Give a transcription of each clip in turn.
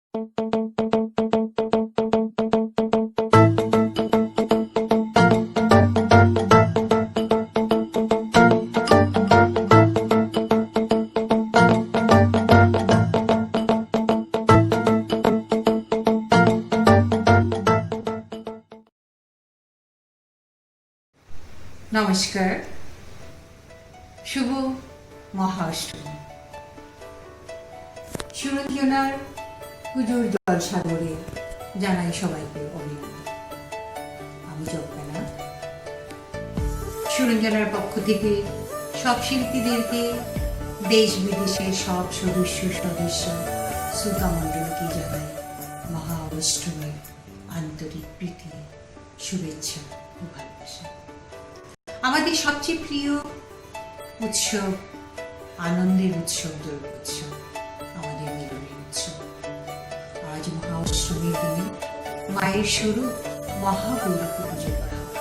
নমস্কার, শুভ মহাষ্টমী। সুরঞ্জনার পুজোর জলসাগরে জানাই সবাইকে অভিনন্দন। আমি জগন্না। সুরঞ্জনার পক্ষ থেকে সব শিল্পীদেরকে, দেশ বিদেশের সব সদস্য শ্রোতা মণ্ডলীকে জানাই মহা অষ্টমীর আন্তরিক প্রীতি, শুভেচ্ছা ও ভালোবাসা। আমাদের সবচেয়ে প্রিয় উৎসব, আনন্দের উৎসব দুর্গোৎসব, আমাদের মিলনের উৎসব। আজ মহা অষ্টমীর দিনে মায়ের স্বরূপ মহাগৌরীকে পুজো করা হয়।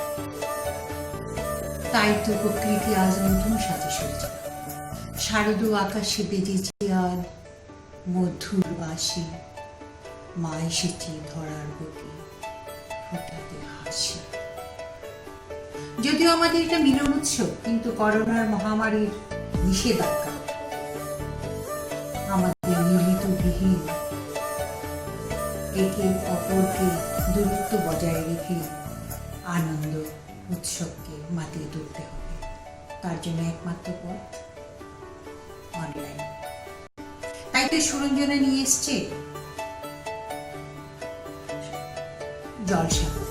তাই তো প্রকৃতি আজ নতুন সাজে সজ্জা, শারদ আকাশে বেজেছে আর মধুর বাসি। মা এসেছে ধরার বুকে ফোটাতে হাসি। যদিও আমাদের এটা মিলন উৎসব, কিন্তু করোনার মহামারীর নিষেধাজ্ঞা আমাদের মিলিত বিহীন একে অপরকে দূরত্ব বজায় রেখে আনন্দ উৎসবকে মাতিয়ে তুলতে হবে। তার জন্য একমাত্র পথ অনলাইন। তাই তো সুরঞ্জনা নিয়ে এসছে জলসাগর।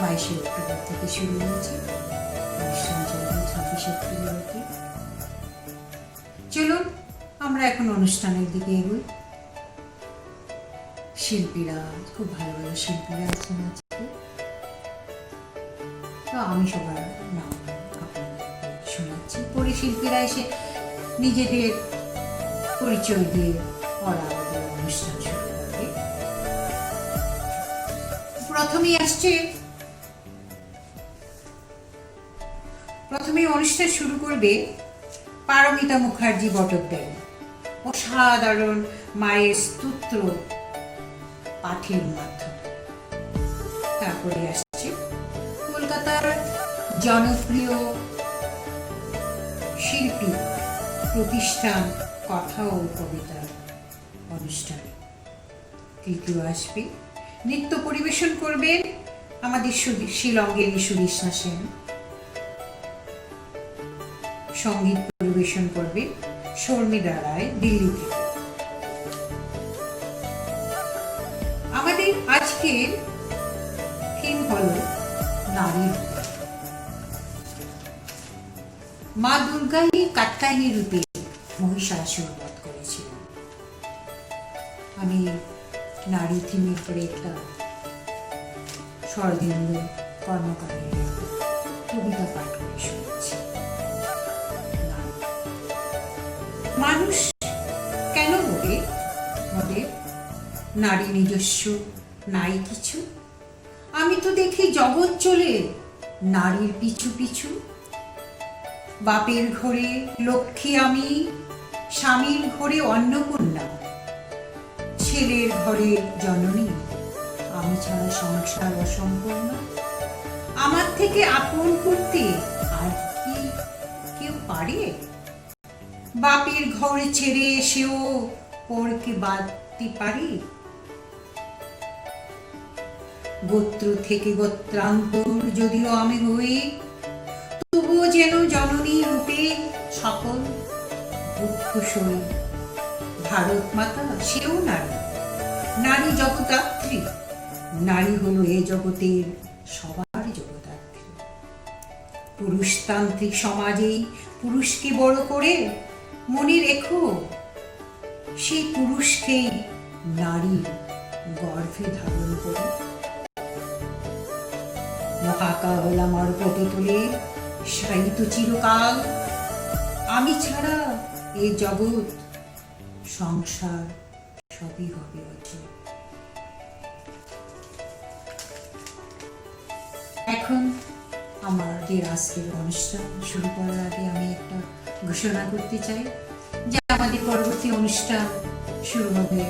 22 অক্টোবর থেকে শুরু হয়েছে, অনুষ্ঠান চলবে 26 অক্টোবর অবধি। চলুন আমরা এখন অনুষ্ঠানের দিকে এগোই। শিল্পীরা, খুব ভালো ভালো শিল্পীরা আছেন আজকে, তো আমি সবার নাম আপনাদের শোনাচ্ছি। পরে শিল্পীরা এসে নিজেদের পরিচয় দিয়ে ওরা আমাদের অনুষ্ঠান শুরু করবে। প্রথমেই অনুষ্ঠান শুরু করবে পারমিতা মুখার্জি বটদ্দায়ী। অসাধারণ মায়ের স্তোত্র পাঠের মাধ্যমে। তারপরে আসছে কলকাতার জনপ্রিয় শিল্পী প্রতিষ্ঠান কথা ও কবিতার অনুষ্ঠানে। তৃতীয় আসবে নৃত্য পরিবেশন করবেন আমাদের শিলংয়ের সুদেষ্ণা সেন। সঙ্গীত পরিবেশন করবে শর্মিলা রায় দিল্লি থেকে। আমাদের আজকের থিম হল নারীর। মা দুর্গাই কাত্যায়নী রূপে মহিষাসুর বধ করেছিলেন। আমি নারী থিমের পরে একটা শরদিন্দু কর্মকারের একটা কবিতা পাঠ করে শুনেছি। মানুষ কেন বলে নারী নিজস্ব নাই কিছু? আমি তো দেখি জগৎ চলে নারীর পিছু পিছু। বাপের ঘরে লক্ষ্মী আমি, স্বামীর ঘরে অন্নপূর্ণা, ছেলের ঘরে জননী, আমি ছাড়া সংসার অসম্পূর্ণ। আমার থেকে আপন করতে আর কি কেউ পারে? বাপের ঘরে ছেড়ে এসেও পরকে বাঁধতে পারি? গোত্র থেকে গোত্রান্তর যদিও আমি হই, তবুও যেন জননী রূপে সকল দুঃখ সই। ভারত মাতা সেও নারী, নারী জগদ্ধাত্রী। নারী হলো এ জগতের সবার জগদ্ধাত্রী। পুরুষতান্ত্রিক সমাজেই পুরুষকে বড় করে মনে রেখো, সেই পুরুষকেই নারী গর্ভে ধারণ করে। মহাকাল আমার পদে তুলে সাহিত্য চিরকাল, আমি ছাড়া এ জগৎ সংসার সবই হবে অচল। এখন আমাদের আজকের অনুষ্ঠান শুরু করার আগে আমি একটা ঘোষণা করতে চাই। যে আমাদের পরবর্তী অনুষ্ঠান শুরু হবে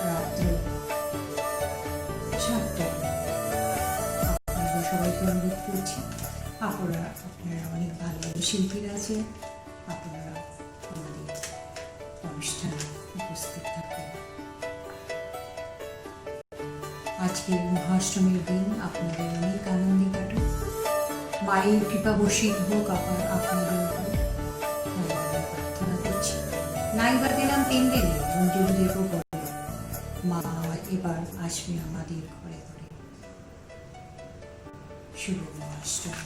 রাত্র 7টায়। আপনাদের সবাইকে অনুরোধ করছি, আপনারা অনেক ভালো ভালো শিল্পীরা আছে, আপনারা আমাদের অনুষ্ঠানে উপস্থিত থাকবেন। আজকের মহাষ্টমীর দিন আপনাদের অনেক আনন্দে কাটুক, মায়ের কৃপা বর্ষিত হোক আপনাদের উপর, প্রার্থনা করছি। নাইবা গেলাম পেন্ডেলে মঞ্জুরি দেবো বলে, মা এবার আসবে আমাদের ঘরে ঘরে। শুভ মহাষ্টমী।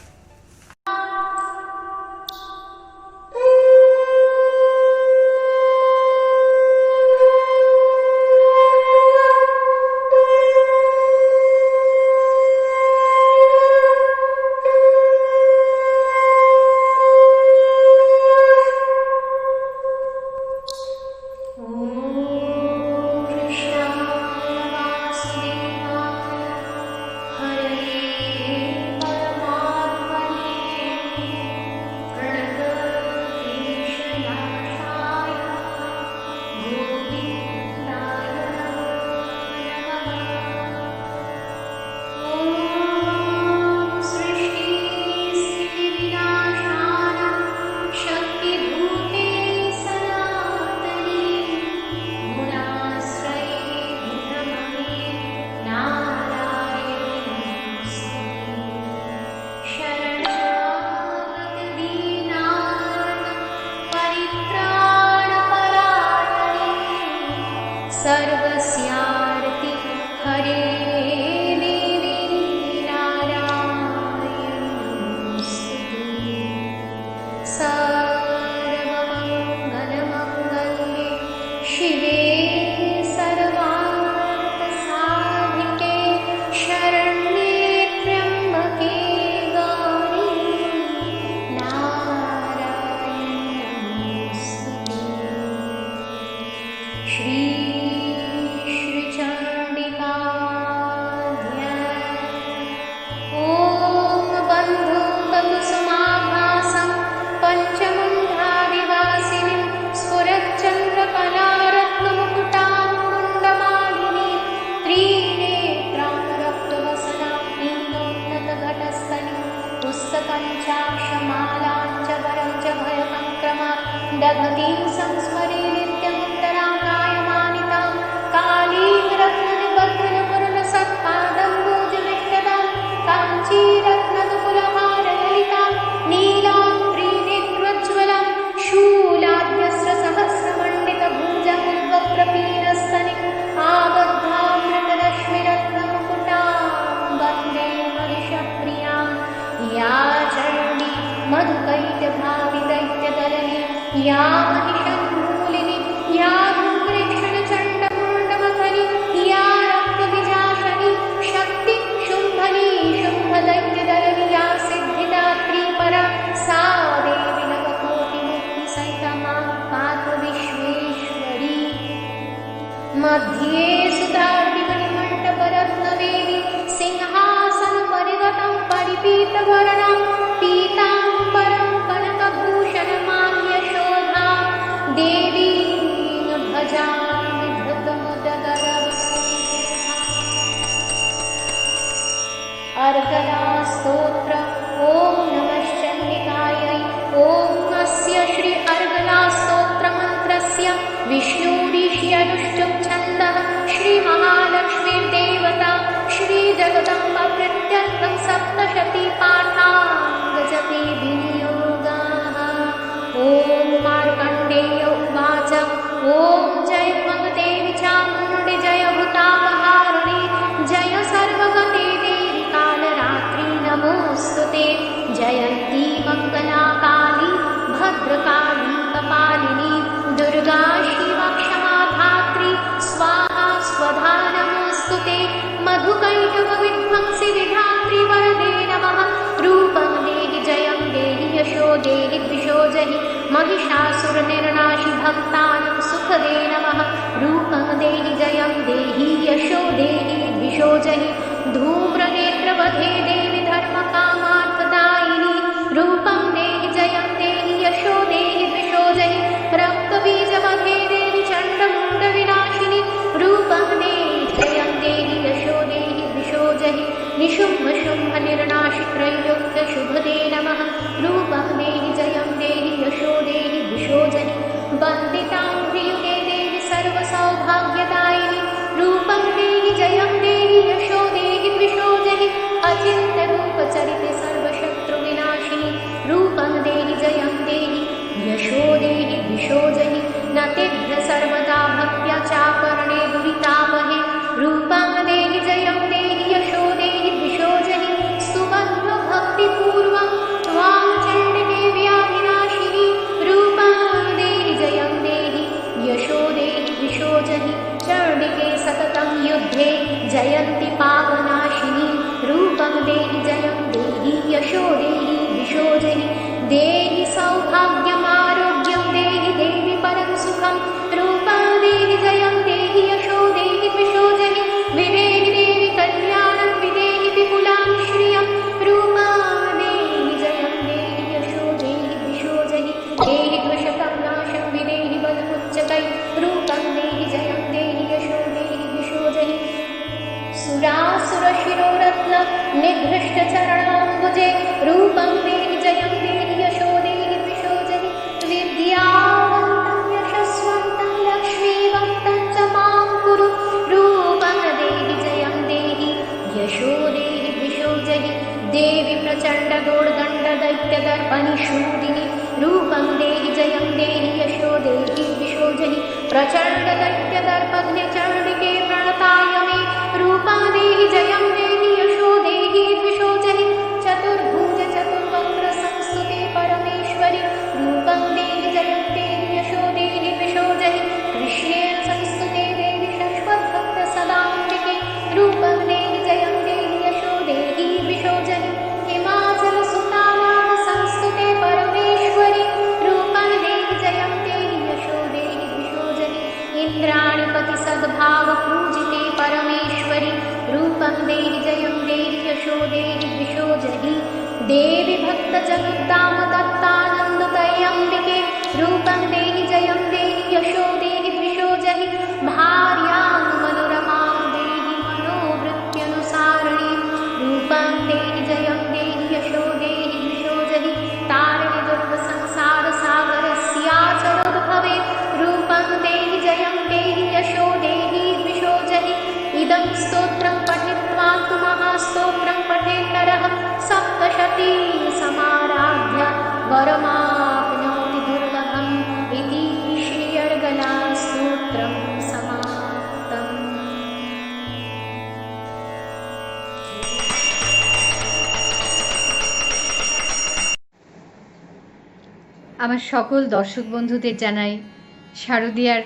सर्वस्यार्ति हरे देवी नारायण नमोस्तुते। सर्वमङ्गलमङ्गल्ये शिवे सर्वार्थसाधिके शरण्ये त्र्यम्बके गौरी नारायण नमोस्तुते। श्री पुस्तकञ्चाक्षमालाञ्च वरं च भयसङ्क्रमा दधतीं संस्मरे नित्यमुत्तराकायमानितां कालीं रत्ननिबद्धनपूर्णसत्पादं भुजविष्टदां काञ्चीरत्नदुकुलहारललितां नीलां त्रिनेत्रोज्ज्वलं शूलाद्यस्रसहस्रमण्डितभुजमुद्वप्रपीनस्तनिम् आबद्धामृतरश्मिरत्नमुकुटां वन्दे महिषप्रियां या चण्डी मधुकैटभाविदैत्यदलनी या महिषन्मूलिनी या धूम्रेक्षणचण्डमुण्डमथनी या रक्तबीजाशनी शक्ति शुम्भनी शुम्भदैत्यदलनी या सिद्धिदात्री परा सा देवी नवकोटिमुक्तिसहिता मां पातु विश्वेश्वरी। मध्ये सुधामणिमण्डपरत्नवेदी सिंहासनपरिगतं परिपीतवर्णां पीताम्बरं कनकभूषणमाल्यशोभां देवीं भजामि धृतमुदगरवपुः। अर्गलास्तोत्र ॐ नमश्चण्डिकायै। ॐ अस्य श्री अर्गलास्तोत्रमन्त्रस्य विष्णुरीष्यनुष्टुप् छन्दः श्रीमहालक्ष्मीर्देवता श्रीजगदम्बा प्रीत्यर्थं सप्तशती पाठाङ्गजपे विनियोगाः। ॐ मार्कण्डेय उवाच ॐ जय ममदेवि चामुण्डि जय भूतापहारिणि जय सर्वगते देवि कालरात्रि नमोऽस्तुते। जयन्ती मङ्गलाकाली भद्रकाली कपालिनी दुर्गा शिवा क्षमा धात्री स्वाहा स्वधा नमोऽस्तुते। मधुकैटभविध्वंसि विधात्री वरदे नमः। रूपं देहि जयं देहि यशो देहि द्विषो जहि महिषासुरनिर्नाशि भक्तानां सुखदे नमः। रूपं देहि जयं देहि यशो देहि द्विषो जहि धूम्रनेत्रवधे देवि धर्मकामार्थदायिनी। रूपं देहि जयं देहि यशो देहि द्विषो जहि रक्तबीज जयन्ति पापनाशिनी रूपं देहि जयं देहि यशो देहि दिशो जहि देहि सौभाग्यमारोग्यं देहि देवि परं सुखं रूपं देहि जयं देहि यशो देहि दिशो जहि विदेहि देवि कल्याणं विदेहि विपुलां श्रियं रूपं देहि जयं देहि यशो देहि दिशो जहि देहि द्विषतं नाशं विदेहि बलमुच्चकै रूपं देहि जयं देहि यशो देहि दिशो जहि सुरासुरशिरोरत्न निघृष्टचरणाम्बुजे रूपं देहि जयं देहि यशो देहि दिशो जहि विद्यावन्तं यशस्वन्तं लक्ष्मीवन्तं च मां कुरु रूपं देहि जयं देहि यशो देहि दिशो जहि देवि प्रचण्डदोर्दण्ड दैत्यदर्पनिशूदिनि रूपं देहि जयं देहि यशो देहि दिशो जहि प्रचण्डदैत्यदर्पघ्नचण्डिके प्रणताय मे रूपं देहि जयं देहि यशो देहि दिशो जहि चतुर्भुज चतुर्वक्त्र संस्तुते परमेश्वरि रूपं देहि जयं देहि यशो देहि दिशो जहि कृष्णेन संस्तुते देवि शश्वद्भक्त सदाम्बिके रूपं देहि जयं देहि यशो देहि दिशो जहि हिमाचलसुतानां संस्तुते परमेश्वरि रूपं देहि जयं देहि यशो देहि दिशो जहि इन्द्राणिपति सद्भावपूजिते परमेश्वरि रूपं देहि जयं देहि यशो देहि दिशो जहि देवि भक्तजनुद्दाम दत्तानन्दतयम्बिके रूपं देहि जयं देहि यशो देहि दिशो जहि भार्यां मनोरमां देहि मनोवृत्त्यनुसारिणीं रूपं देहि जयं देहि यशो देहि दिशो जहि तारिणि दुर्गसंसारसागरस्याचरोद्भवे रूपं देहि जयं देहि यशो देहि दिशो जहि इदं स्तोत्रं पठित्वा तु महास्तोत्रं पठेन्नरः सप्तशती समाराध्य वरमाप्नोति दुर्लभम् इति श्रीयर्गलास्तोत्रं समाप्तम्। আমার সকল দর্শক বন্ধুদের জানাই শারদীয়ার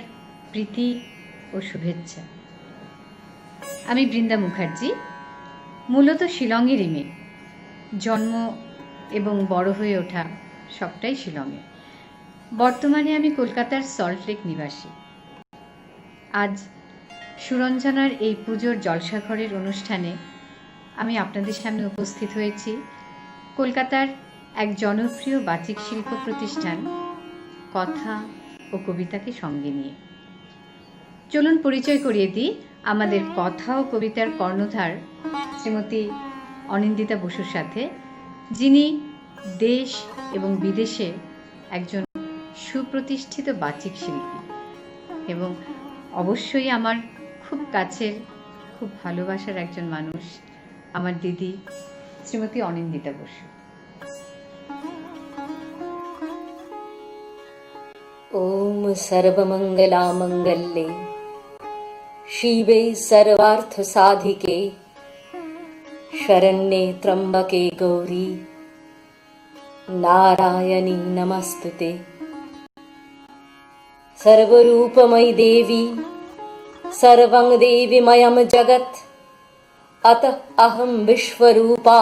প্রীতি ও শুভেচ্ছা। আমি বৃন্দা মুখার্জি, মূলত শিলংয়েরই মেয়ে। জন্ম এবং বড় হয়ে ওঠা সবটাই শিলংয়ে। বর্তমানে আমি কলকাতার সল্টলেক নিবাসী। আজ সুরঞ্জনার এই পুজোর জলসাঘরের অনুষ্ঠানে আমি আপনাদের সামনে উপস্থিত হয়েছি কলকাতার এক জনপ্রিয় বাচিক শিল্প প্রতিষ্ঠান কথা ও কবিতাকে সঙ্গে নিয়ে। চলুন পরিচয় করিয়ে দিই আমাদের কথা ও কবিতার কর্ণধার শ্রীমতী অনিন্দিতা বসুর সাথে, যিনি দেশ এবং বিদেশে একজন সুপ্রতিষ্ঠিত বাচিক শিল্পী এবং অবশ্যই আমার খুব কাছের, খুব ভালোবাসার একজন মানুষ, আমার দিদি শ্রীমতী অনিন্দিতা বসু। ओम सर्वमंगलामंगल्ये शिवे सर्वार्थसाधिके शरण्ये त्र्यंबके गौरी नारायणी नमस्तुते। सर्वरूपमयी देवी सर्वं देवीमयं जगत् अतः अहं विश्वरूपा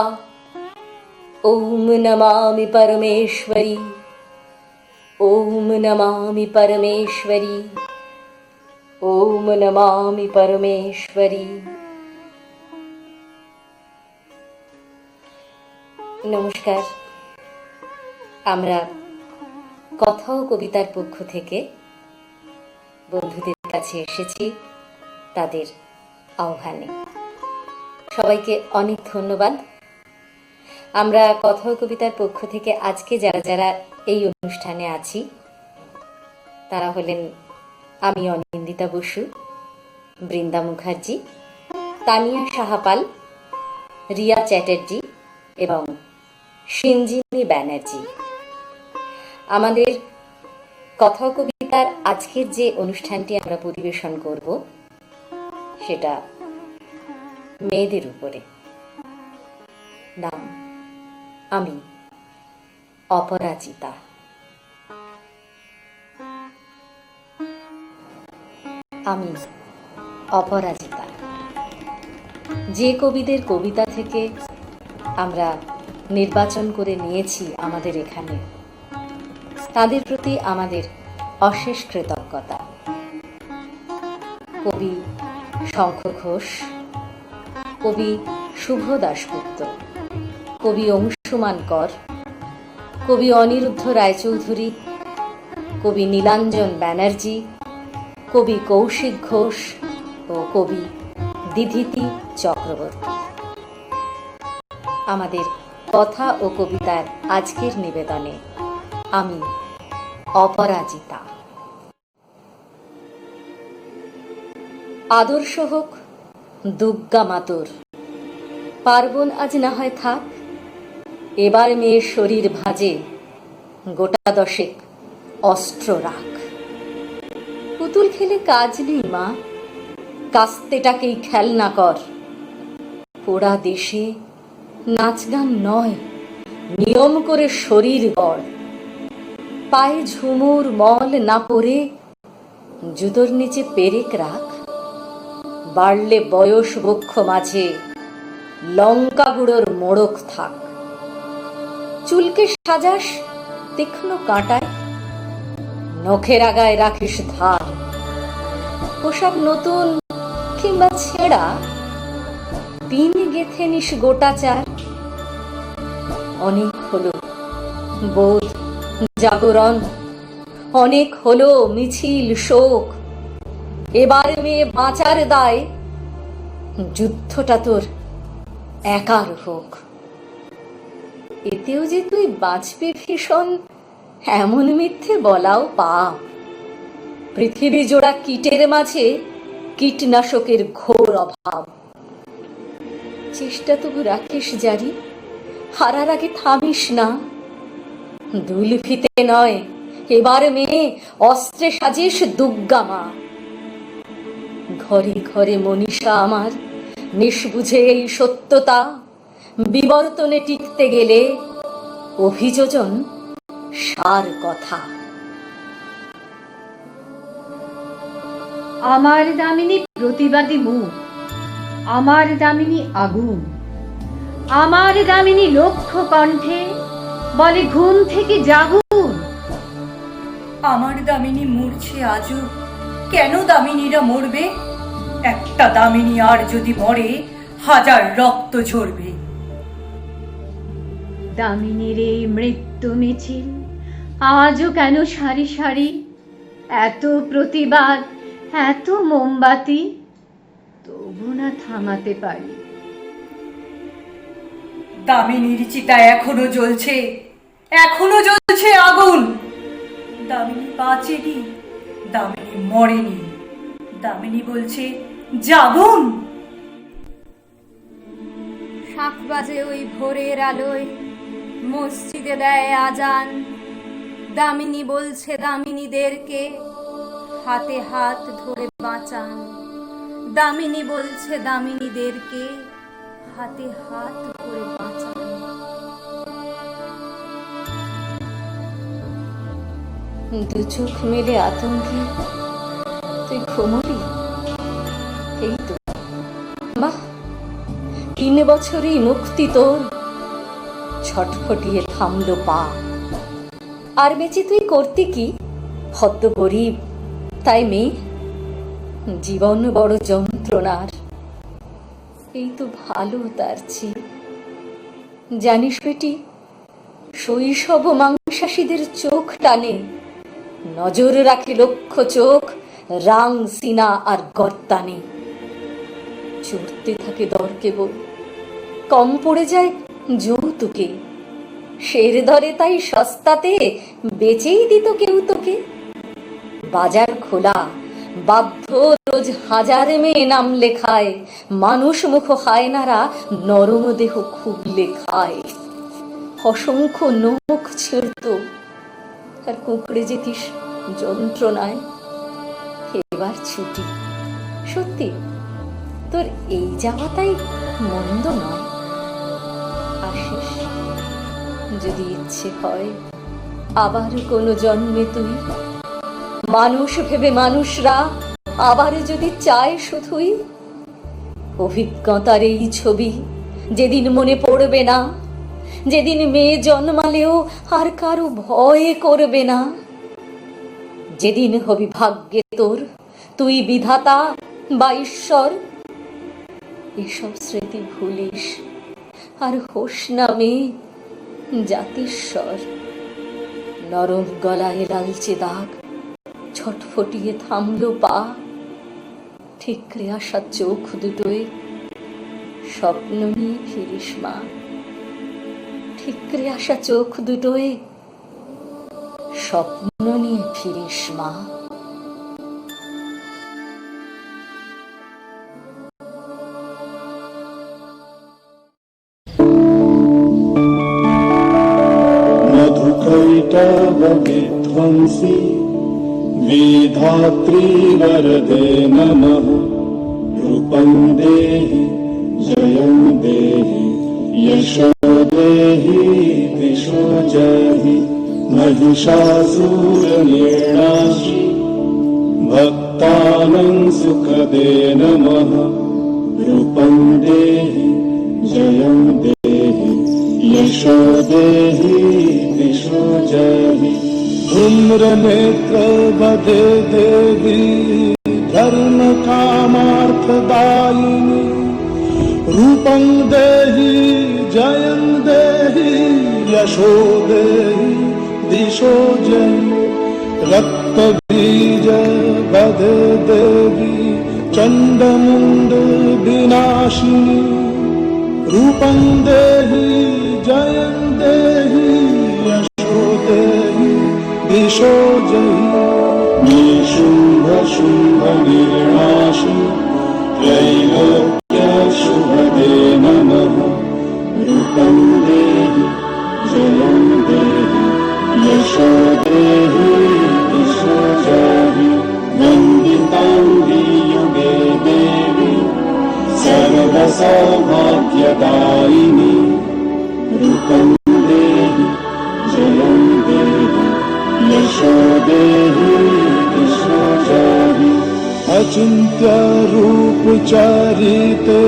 ओम नमामि परमेश्वरी ओम नमामि परमेश्वरी ओम नमामि परमेश्वरी। नमस्कार, আমরা কথা ও কবিতার পক্ষ থেকে বন্ধুদের কাছে এসেছি তাদের আহ্বানে। সবাইকে অনেক ধন্যবাদ। আমরা কথা ও কবিতার পক্ষ থেকে আজকে যারা যারা এই অনুষ্ঠানে আছি তারা হলেন আমি অনিন্দিতা বসু, বৃন্দা মুখার্জি, তানিয়া সাহাপাল, রিয়া চ্যাটার্জি এবং সিঞ্জিনী ব্যানার্জি। আমাদের কথা ও কবিতার আজকের যে অনুষ্ঠানটি আমরা পরিবেশন করব সেটা মেয়েদের উপরে। নাম আমি অপরাজিতা। আমি অপরাজিতা। যে কবিদের কবিতা থেকে আমরা নির্বাচন করে নিয়েছি আমাদের এখানে, তাদের প্রতি আমাদের অশেষ কৃতজ্ঞতা। কবি শঙ্খ ঘোষ, কবি শুভ দাশগুপ্ত, কবি অংশুমান কর, কবি অনিরুদ্ধ রায়চৌধুরী, কবি নীলাঞ্জন ব্যানার্জি, কবি কৌশিক ঘোষ ও কবি দিধিতি চক্রবর্তী। আমাদের কথা ও কবিতার আজকের নিবেদনে আমি অপরাজিতা। আদর্শ হোক দুর্গা মাতর, পার্বণ আজ না হয় থাক, এবার মেয়ের শরীর ভাজে গোটা দশেক অস্ত্র রাখ। পুতুল খেলে কাজ নেই মা, কাস্তেটাকেই খেলনা কর। পোড়া দেশে নাচ গান নয়, নিয়ম করে শরীর গড়। পায়ে ঝুমুর মল না পরে জুতোর নিচে পেরেক রাখ। বাড়লে বয়স বক্ষ মাঝে লঙ্কা গুঁড়োর মোড়ক থাক। চুলকে সাজাস তীক্ষ্ণ কাঁটায়, নখের আগায় রাখিস ধার। পোশাক নতুন কিংবা ছেঁড়া, পিন গেথে নিস গোটা চার। অনেক হলো বোধ জাগরণ, অনেক হলো মিছিল শোক। এবার মেয়ে বাঁচার দায়, যুদ্ধটা তোর একার হোক। এতেও যে তুই বাঁচবি ভীষণ, এমন মিথ্যে বলাও পাপ। পৃথিবী জোড়া কীটের মাঝে কীটনাশকের ঘোর অভাব। চেষ্টা তবু রাখিস জারি, হারার আগে থামিস না। দুলফিতে নয়, এবার মেয়ে অস্ত্রে সাজিস দুর্গা মা। ঘরে ঘরে মনীষা আমার, নিষ্বুঝে এই সত্যতা। বিবর্তনে টিকতে গেলে অভিযোজন সার কথা। আমার দামিনী প্রতিবাদী মুখ, আমার দামিনী আগুন, আমার দামিনী লক্ষ্য কণ্ঠে বলে ঘুম থেকে জাগুন। আমার দামিনী মরছে আজও, কেন দামিনীরা মরবে? একটা দামিনী আর যদি মরে, হাজার রক্ত ঝরবে। দামিনীর এই মৃত্যু মিছিল আজও কেন সারি সারি? এত প্রতিবাদ, এত মোমবাতি, তবু না থামাতে পারি। দামিনীর চিতা এখনো জ্বলছে, এখনো জ্বলছে আগুন। দামিনী বাঁচেনি, দামিনী মরেনি। দামিনী বলছে জাগুন। শাঁখ বাজে ওই ভোরের আলোয়, মসজিদে দেয় আজান। দামিনী বলছে দামিনীদেরকে হাতে হাত ধরে বাঁচান। দামিনী বলছে দামিনীদেরকে হাতে হাত ধরে বাঁচান। দু চোখ মেলে আতঙ্কে তুই ঘুমলি। এই তো বাহ, 3 বছরই মুক্তি তোর। ছটফটিয়ে থামলো পা। আর বেঁচে তুই করতে কি? হদ্দ গরিব তাই মেয়ে, জীবন বড় যন্ত্রণার। এই তো ভালো তার চেয়ে। জানিস বেটি, শৈশব মাংসাশীদের চোখ টানে, নজর রাখে লক্ষ্য চোখ রাং সিনা আর গর্তানে। চড়তে থাকে দর কেবল, কম পড়ে যায় যৌতুকে। শের ধরে তাই সস্তাতে বেচেই দিত কেউ তোকে। বাজার খোলা, বাধ্য রোজ হাজার মেয়ে নাম লেখায়। মানুষ মুখ হায়নারা নরম দেহ খুবলে খায়। অসংখ্য নখ ছিঁড়ত আর কুঁকড়ে যেতিস যন্ত্রণায়। এবার ছুটি। সত্যি তোর এই যাওয়াটাই মন্দ নয়। আসিস যদি ইচ্ছে হয়, আবার কোনো জন্মে তুই। মানুষ ভেবে মানুষরা আবার যদি চায় শুধুই, অভিজ্ঞতার এই ছবি যেদিন মনে পড়বে না, যেদিন মেয়ে জন্মালেও আর কারো ভয় করবে না, যেদিন হবি ভাগ্যে তোর তুই বিধাতা বা ঈশ্বর, এসব স্মৃতি ভুলিস আর হোস না মেয়ে জাতিস্বর। নরম গলায় লালচে দাগ ছটফটিয়ে থামলো পা, ঠিকরে আসা চোখ দুটোয় স্বপ্ন নিয়ে ফিরিস মা, ঠিকরে আসা চোখ দুটোয় স্বপ্ন নিয়ে ফিরিস মা। मधुकैटव विध्वंसी विधात्री वरदे नमः। रूपं देहि जयं देहि यशो देहि दिशो जहि। महिषासुरनिर्णाशि भक्तानां सुखदे नमः। रूपं देहि जयं देहि यशो देहि दिशो जहि। धूम्रनेत्र वदे देवी धर्म कामार्थदायिनी। रूपं देहि जयं देहि यशो देहि दिशो जहि। रक्तबीज वदे देवी चण्डमुण्ड विनाशिनी। रूपं देहि जयं देहि यशो देहि दिशो जहि। निशुम्भ शुम्भ निर्नाशि त्रैलोक्य शुभदे नमः। रूपं देहि जयं देहि यशो देहि दिशो जहि। वन्दिताङ्गी युगे देवी सर्वसौभाग्यदायिनी। रूपं देहि जयं देहि यशो देहि दिशो जहि। अचिन्त्य रूप चरिते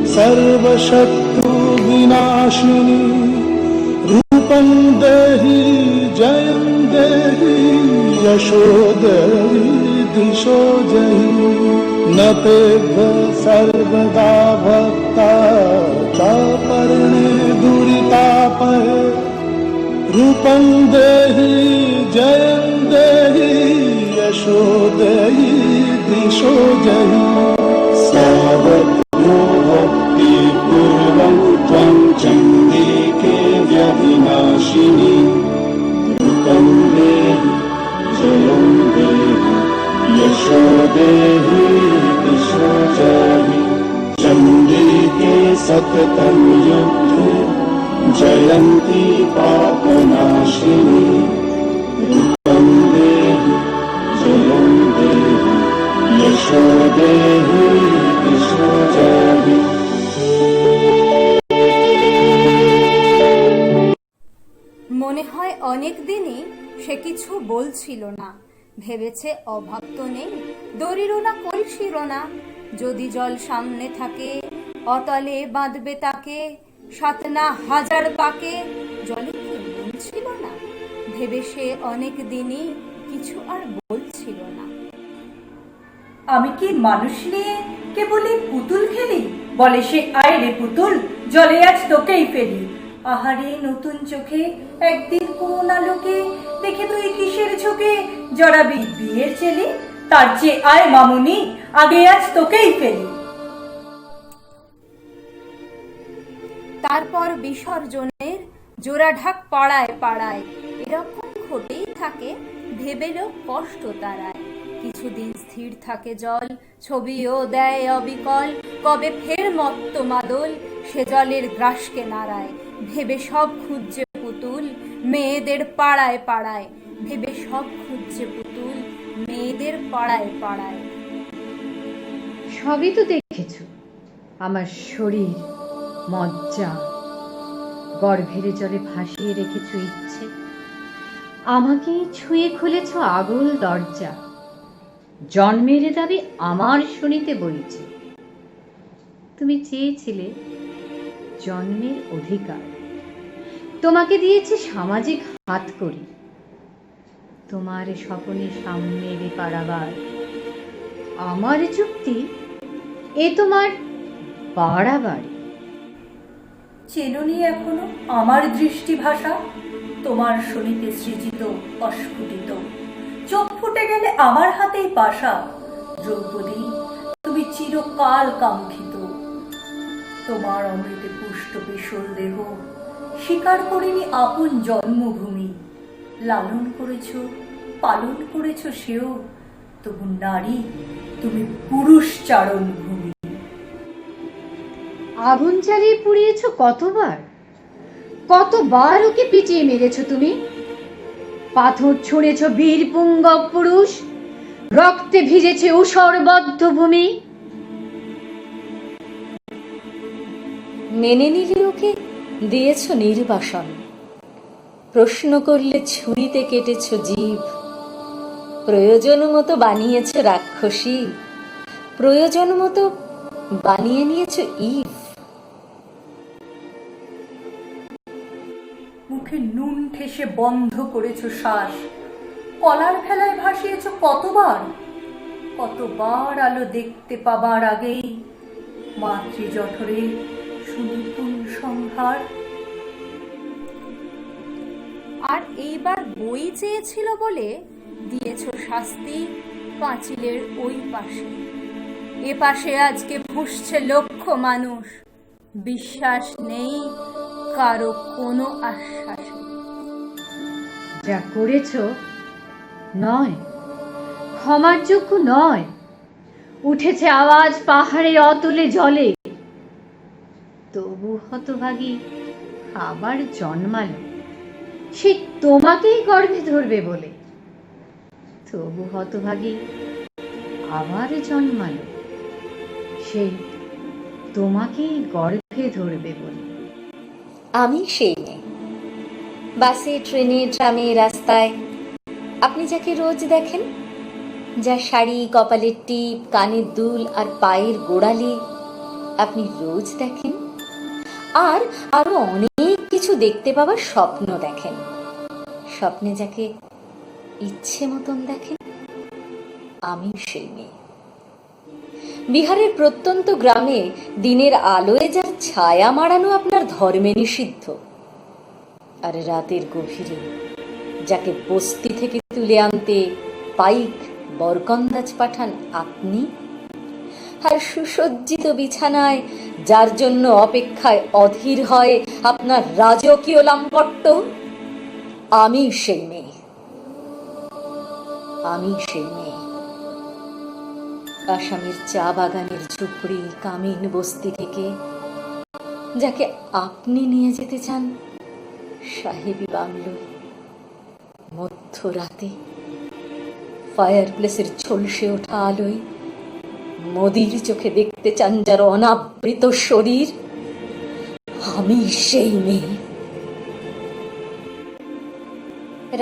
सर्वशत्रु विनाशिनी। रूपं देहि जयं देहि यशो देहि दिशो जहि। न तेभ्य सर्वदा भक्ता चापर्णे दुरितापहे। रूपं देहि जयं देहि यशो देहि दिशो जहि। सावत्रो भक्ति पूर्वं त्वं चण्डिके व्यभिनाशिनी। रूपं देहि जयं देहि यशो देहि दिशो जहि। चण्डिके सततं युद्धे जयन्ती पापनाशिनी। रूपं देहि जयं देहि यशो देहि दिशो जहि। মনে হয় অনেক দিনই সে কিছু বলছিল না, ভেবেছে অভাব তো নেই, দরিরও না কলসিরও না। যদি জল সামনে থাকে অতলে বাঁধবে তাকে, সাত না হাজার পাকে জলে কি মন ছিল না। ভেবে সে অনেক দিনই কিছু আর বলছিল না। আমি কি মানুষ নিয়ে কেবলই পুতুল খেলি? বলে সে আয় রে পুতুল জলে আজ তোকেই ফেলি। আহারে নতুন চোখে একদিন কোন আলোকে দেখে তুই কিসের ঝোঁকে জড়াবি বিয়ের চেলি। তার চেয়ে আয় মামুনি আগে আজ তোকেই ফেলি। তারপর বিসর্জনের জোড়াঢাক পাড়ায় পাড়ায় এরকম ঘটেই থাকে, ভেবেলেও কষ্ট তারায়। কিছুদিন স্থির থাকে জল, ছবিও দেয় অবিকল, কবে ফের মত্ত মাদল সে জলের গ্রাসকে নাড়ায়। ভেবে সব খুঁজছে পুতুল মেয়েদের পাড়ায় পাড়ায়, ভেবে সব খুঁজছে পুতুল মেয়েদের পাড়ায় পাড়ায়। সবই তো দেখেছ, আমার শরীর মজ্জা গর্ভের জলে ভাসিয়ে রেখেছ ইচ্ছে। আমাকেই ছুঁয়ে খুলেছ আগুল দরজা, জন্মের দাবি আমার শুনিতে বইছে। তুমি চেয়েছিলে জন্মের অধিকার, তোমাকে দিয়েছে সামাজিক হাতকড়ি, তোমার স্বপনে সামনের পারাবার। আমার যুক্তি এ তোমার বাড়াবাড়ি। চেননি এখনো আমার দৃষ্টিভাষা, তোমার শনিতে সৃজিত অস্ফুটিত, চোখ ফুটে গেলে আমার হাতেই পাশা। দ্রৌপদী, তুমি চিরকাল কাঙ্ক্ষিত, তোমার অমৃতে পুষ্ট বিশল দেহ স্বীকার করিনি আপন জন্মভূমি। লালন করেছ, পালন করেছ সেও, তবু নারী তুমি পুরুষ চারণ ভূমি। আগুন জ্বালিয়ে পুড়িয়েছ কতবার, কতবার ওকে পিটিয়ে মেরেছ তুমি। পাথর ছুঁড়েছ বীর পুঙ্গব পুরুষ, রক্তে ভিজেছে ঊষরবদ্ধ ভূমি। মেনে নিলে ওকে দিয়েছ নির্বাসন, প্রশ্ন করলে ছুরিতে কেটেছ জীব। প্রয়োজন মতো বানিয়েছ রাক্ষসী, প্রয়োজন মতো বানিয়ে নিয়েছ ইভ। মুখে নুন ঠেসে বন্ধ করেছ শ্বাস, কলার ভেলায় ভাসিয়েছ কতবার, কতবার আলো দেখতে পাবার আগেই মাতৃ জঠরে সুনিপুণ সংহার। আর এইবার বই চেয়েছিল বলে দিয়েছ শাস্তি পাঁচিলের ওই পাশে। এ পাশে আজকে ফুঁসছে লক্ষ মানুষ, বিশ্বাস নেই কারো কোনো আশ্বাসে। যা করেছ নয়, ক্ষমার যোগ্য নয়। উঠেছে আওয়াজ পাহাড়ের অতলে জলে, তবু হতভাগী আবার জন্মালো সে তোমাকেই গর্ভে ধরবে বলে। তবু হতভাগী আবার জন্মালো সে তোমাকেই গর্ভে ধরবে বলে। আমি সেই মেয়ে, বাসে ট্রেনে ট্রামে রাস্তায় আপনি যাকে রোজ দেখেন, যা শাড়ি, কপালের টিপ, কানের দুল আর পায়ের গোড়ালি আপনি রোজ দেখেন, আর আরো অনেক কিছু দেখতে পাওয়ার স্বপ্ন দেখেন। স্বপ্নে যাকে ইচ্ছে মতন দেখেন, আমি সেই মেয়ে। বিহারের প্রত্যন্ত গ্রামে দিনের আলোয় যার ছায়া মাড়ানো আপনার ধর্মে নিষিদ্ধ, আর রাতের গভীরে যাকে বস্তি থেকে তুলে আনতে পাইক বরকন্দাজ পাঠান আপনি, আর সুসজ্জিত বিছানায় যার জন্য অপেক্ষায় অধীর হয় আপনার রাজকীয় লাম্পট্য, আমি সেই মেয়ে। আমি সেই মেয়ে। আসামের চা বাগানের ঝুপড়ি কামিন বস্তি থেকে যাকে আপনি নিয়ে যেতে চান সাহেবী বাংলোয় মধ্যরাতে, ফায়ার প্লেসের ঝলসে ওঠা আলোয় মোদির চোখে দেখতে চান যার অনাবৃত শরীর, আমি সেই মেয়ে।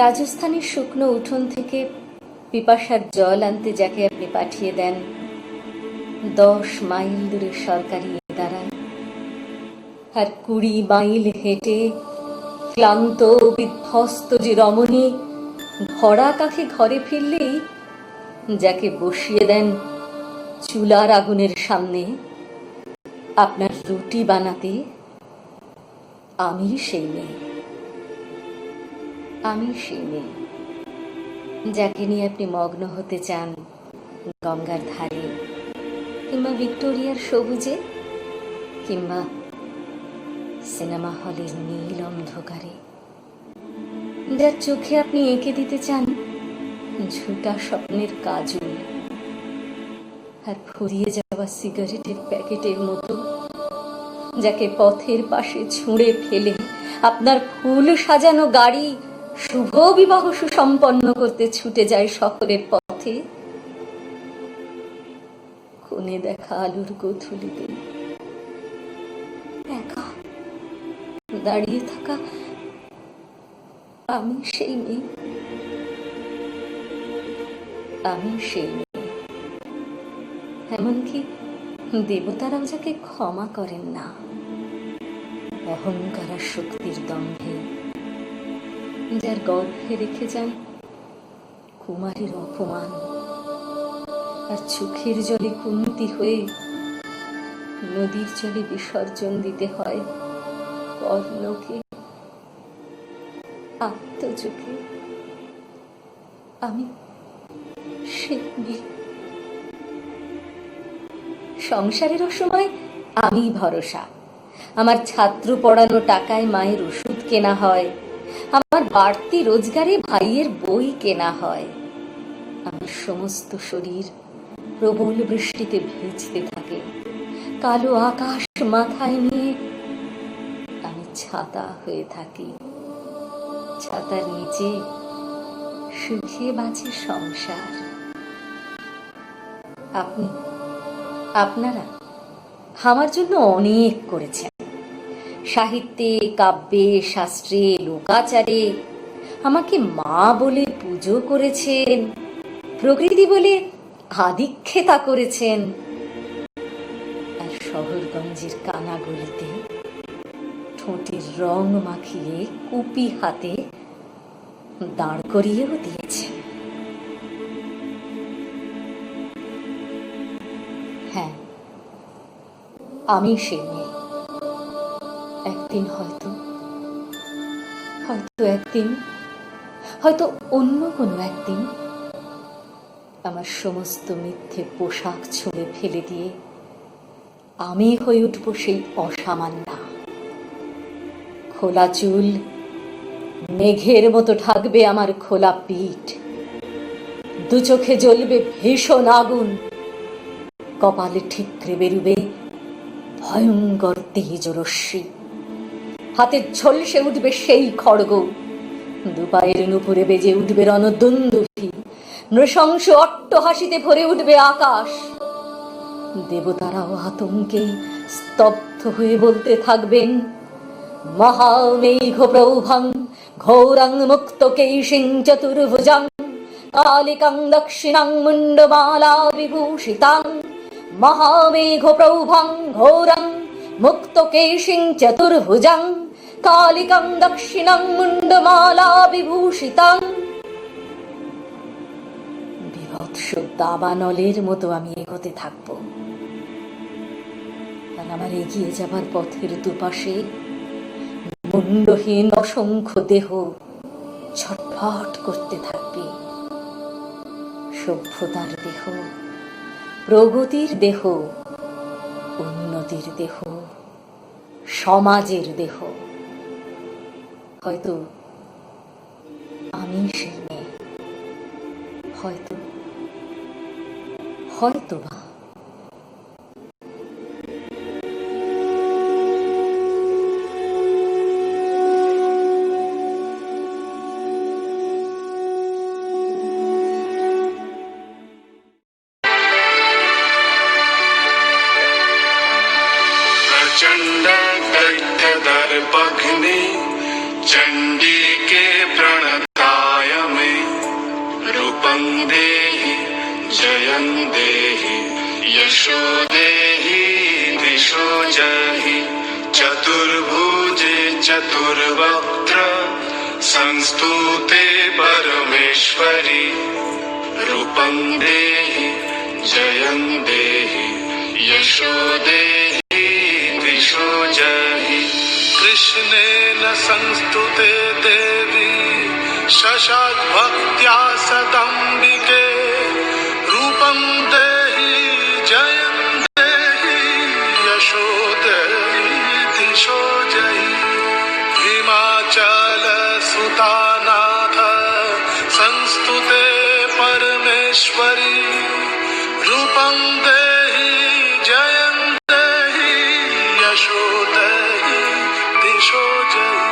রাজস্থানের শুকনো উঠোন থেকে পিপাসার জল আনতে যাকে আপনি পাঠিয়ে দেন 10 মাইল দূরে সরকারি ইদারায়, আর 20 মাইল হেঁটে ক্লান্ত বিধ্বস্ত যে রমণী ভরা কাঁখে ঘরে ফিরলেই যাকে বসিয়ে দেন চুলার আগুনের সামনে আপনার রুটি বানাতে, আমি সেই মেয়ে। আমি সেই মেয়ে যাকে নিয়ে আপনি মগ্ন হতে চান গঙ্গার ধারে, কিংবা ভিক্টোরিয়ার সবুজে, কিংবা সিনেমা হলের নীল অন্ধকারে, যার চোখে আপনি এঁকে দিতে চান ঝুটা স্বপ্নের কাজল, আর ফুরিয়ে যাওয়া সিগারেটের প্যাকেটের মতো যাকে পথের পাশে ছুঁড়ে ফেলে আপনার ফুল সাজানো গাড়ি শুভ বিবাহ সুসম্পন্ন করতে ছুটে যায় শহরের পথে। কোণে দেখা আলোর গোধূলিতে একা দাঁড়িয়ে থাকা আমি সেই মেয়ে। আমি সেই মেয়ে। এমনকি দেবতারাও যাকে ক্ষমা করেন না, অহংকার আর শক্তির দম্ভে, যার গর্ভে রেখে যান কুমারীর অপমান, আর চোখের জলে কুন্তি হয়ে নদীর জলে বিসর্জন দিতে হয় কর্ণকে। আত্মযোগে আমি সে মেয়ে। সংসারের অসময় আমি ভরসা, আমার ছাত্র পড়ানো টাকায় মায়ের ওষুধ কেনা হয়, আমার বাড়তি রোজগারে ভাইয়ের বই কেনা হয়। আমার সমস্ত শরীর প্রবল বৃষ্টিতে ভিজতে থাকে, কালো আকাশ মাথায় নিয়ে আমি ছাতা হয়ে থাকি। ছাতার নিচে শুকিয়ে বাঁচে সংসার। আপনারা আমার জন্য অনেক করেছেন, সাহিত্যে, কাব্যে, শাস্ত্রে, লোকাচারে আমাকে মা বলে পুজো করেছেন, প্রকৃতি বলে আদিক্ষেতা করেছেন, আর শহরগঞ্জের কানাগলিতে ঠোঁটের রং মাখিয়ে কুপি হাতে দাঁড় করিয়েও দিয়েছেন। হ্যাঁ, আমি সে মেয়ে। একদিন হয়তো অন্য কোনো একদিন আমার সমস্ত মিথ্যে পোশাক ছুঁড়ে ফেলে দিয়ে আমি হয়ে উঠব সেই অসামান্যা। খোলা চুল মেঘের মতো ঢাকবে আমার খোলা পিঠ, দু চোখে জ্বলবে ভীষণ আগুন, কপালে ঠিকরে বেরুবে ভয়ঙ্কর তেজরশ্মি, হাতে ঝলসে উঠবে সেই খড়গ, দুপায়ের নুপুরে বেজে উঠবে রণদুন্দুভি, নৃশংস অট্টহাসিতে ভরে উঠবে আকাশ। দেবতারাও আতঙ্কে স্তব্ধ হয়ে বলতে থাকবেন, মহামেঘ প্রৌভং ঘোরং মুক্ত কেশিং চতুর্ভুজং কালিকাং দক্ষিণাং মুন্ডমালা বিভূষিতাং। মহামেঘ প্রৌভং ঘোরং মুক্ত কেশিং চতুর্ভুজং কালিকাং দক্ষিণাং মুন্ডমালা বিভূষিতাং। বিভৎস দাবানলের মতো আমি এগোতে থাকব, আর আমার এগিয়ে যাবার পথের দুপাশে মুন্ডহীন অসংখ্য দেহ ছটফট করতে থাকবে। সভ্যতার দেহ, প্রগতির দেহ, উন্নতির দেহ, সমাজের দেহ। হয়তো আমি সেই মেয়ে, হয়তো বা। प्रचंड दर्पघ्ने चंडी के प्रणताय में रूपं देहि जयं देहि यशो देहि दिशो जहि चतुर्भुजे चतुर्वक्त्र संस्तुते परमेश्वरी रूपं देहि जयं देहि यशो देहि दिशो जहि कृष्णेन संस्तुते देवी शशाक भक्त्या सदम्बिके रूपं देहि जयं देहि यशो देहि दिशो जहि हिमाचल सुतानाथ संस्तुते परमेश्वरी रूपं देहि जयं देहि यशो देहि दिशो जहि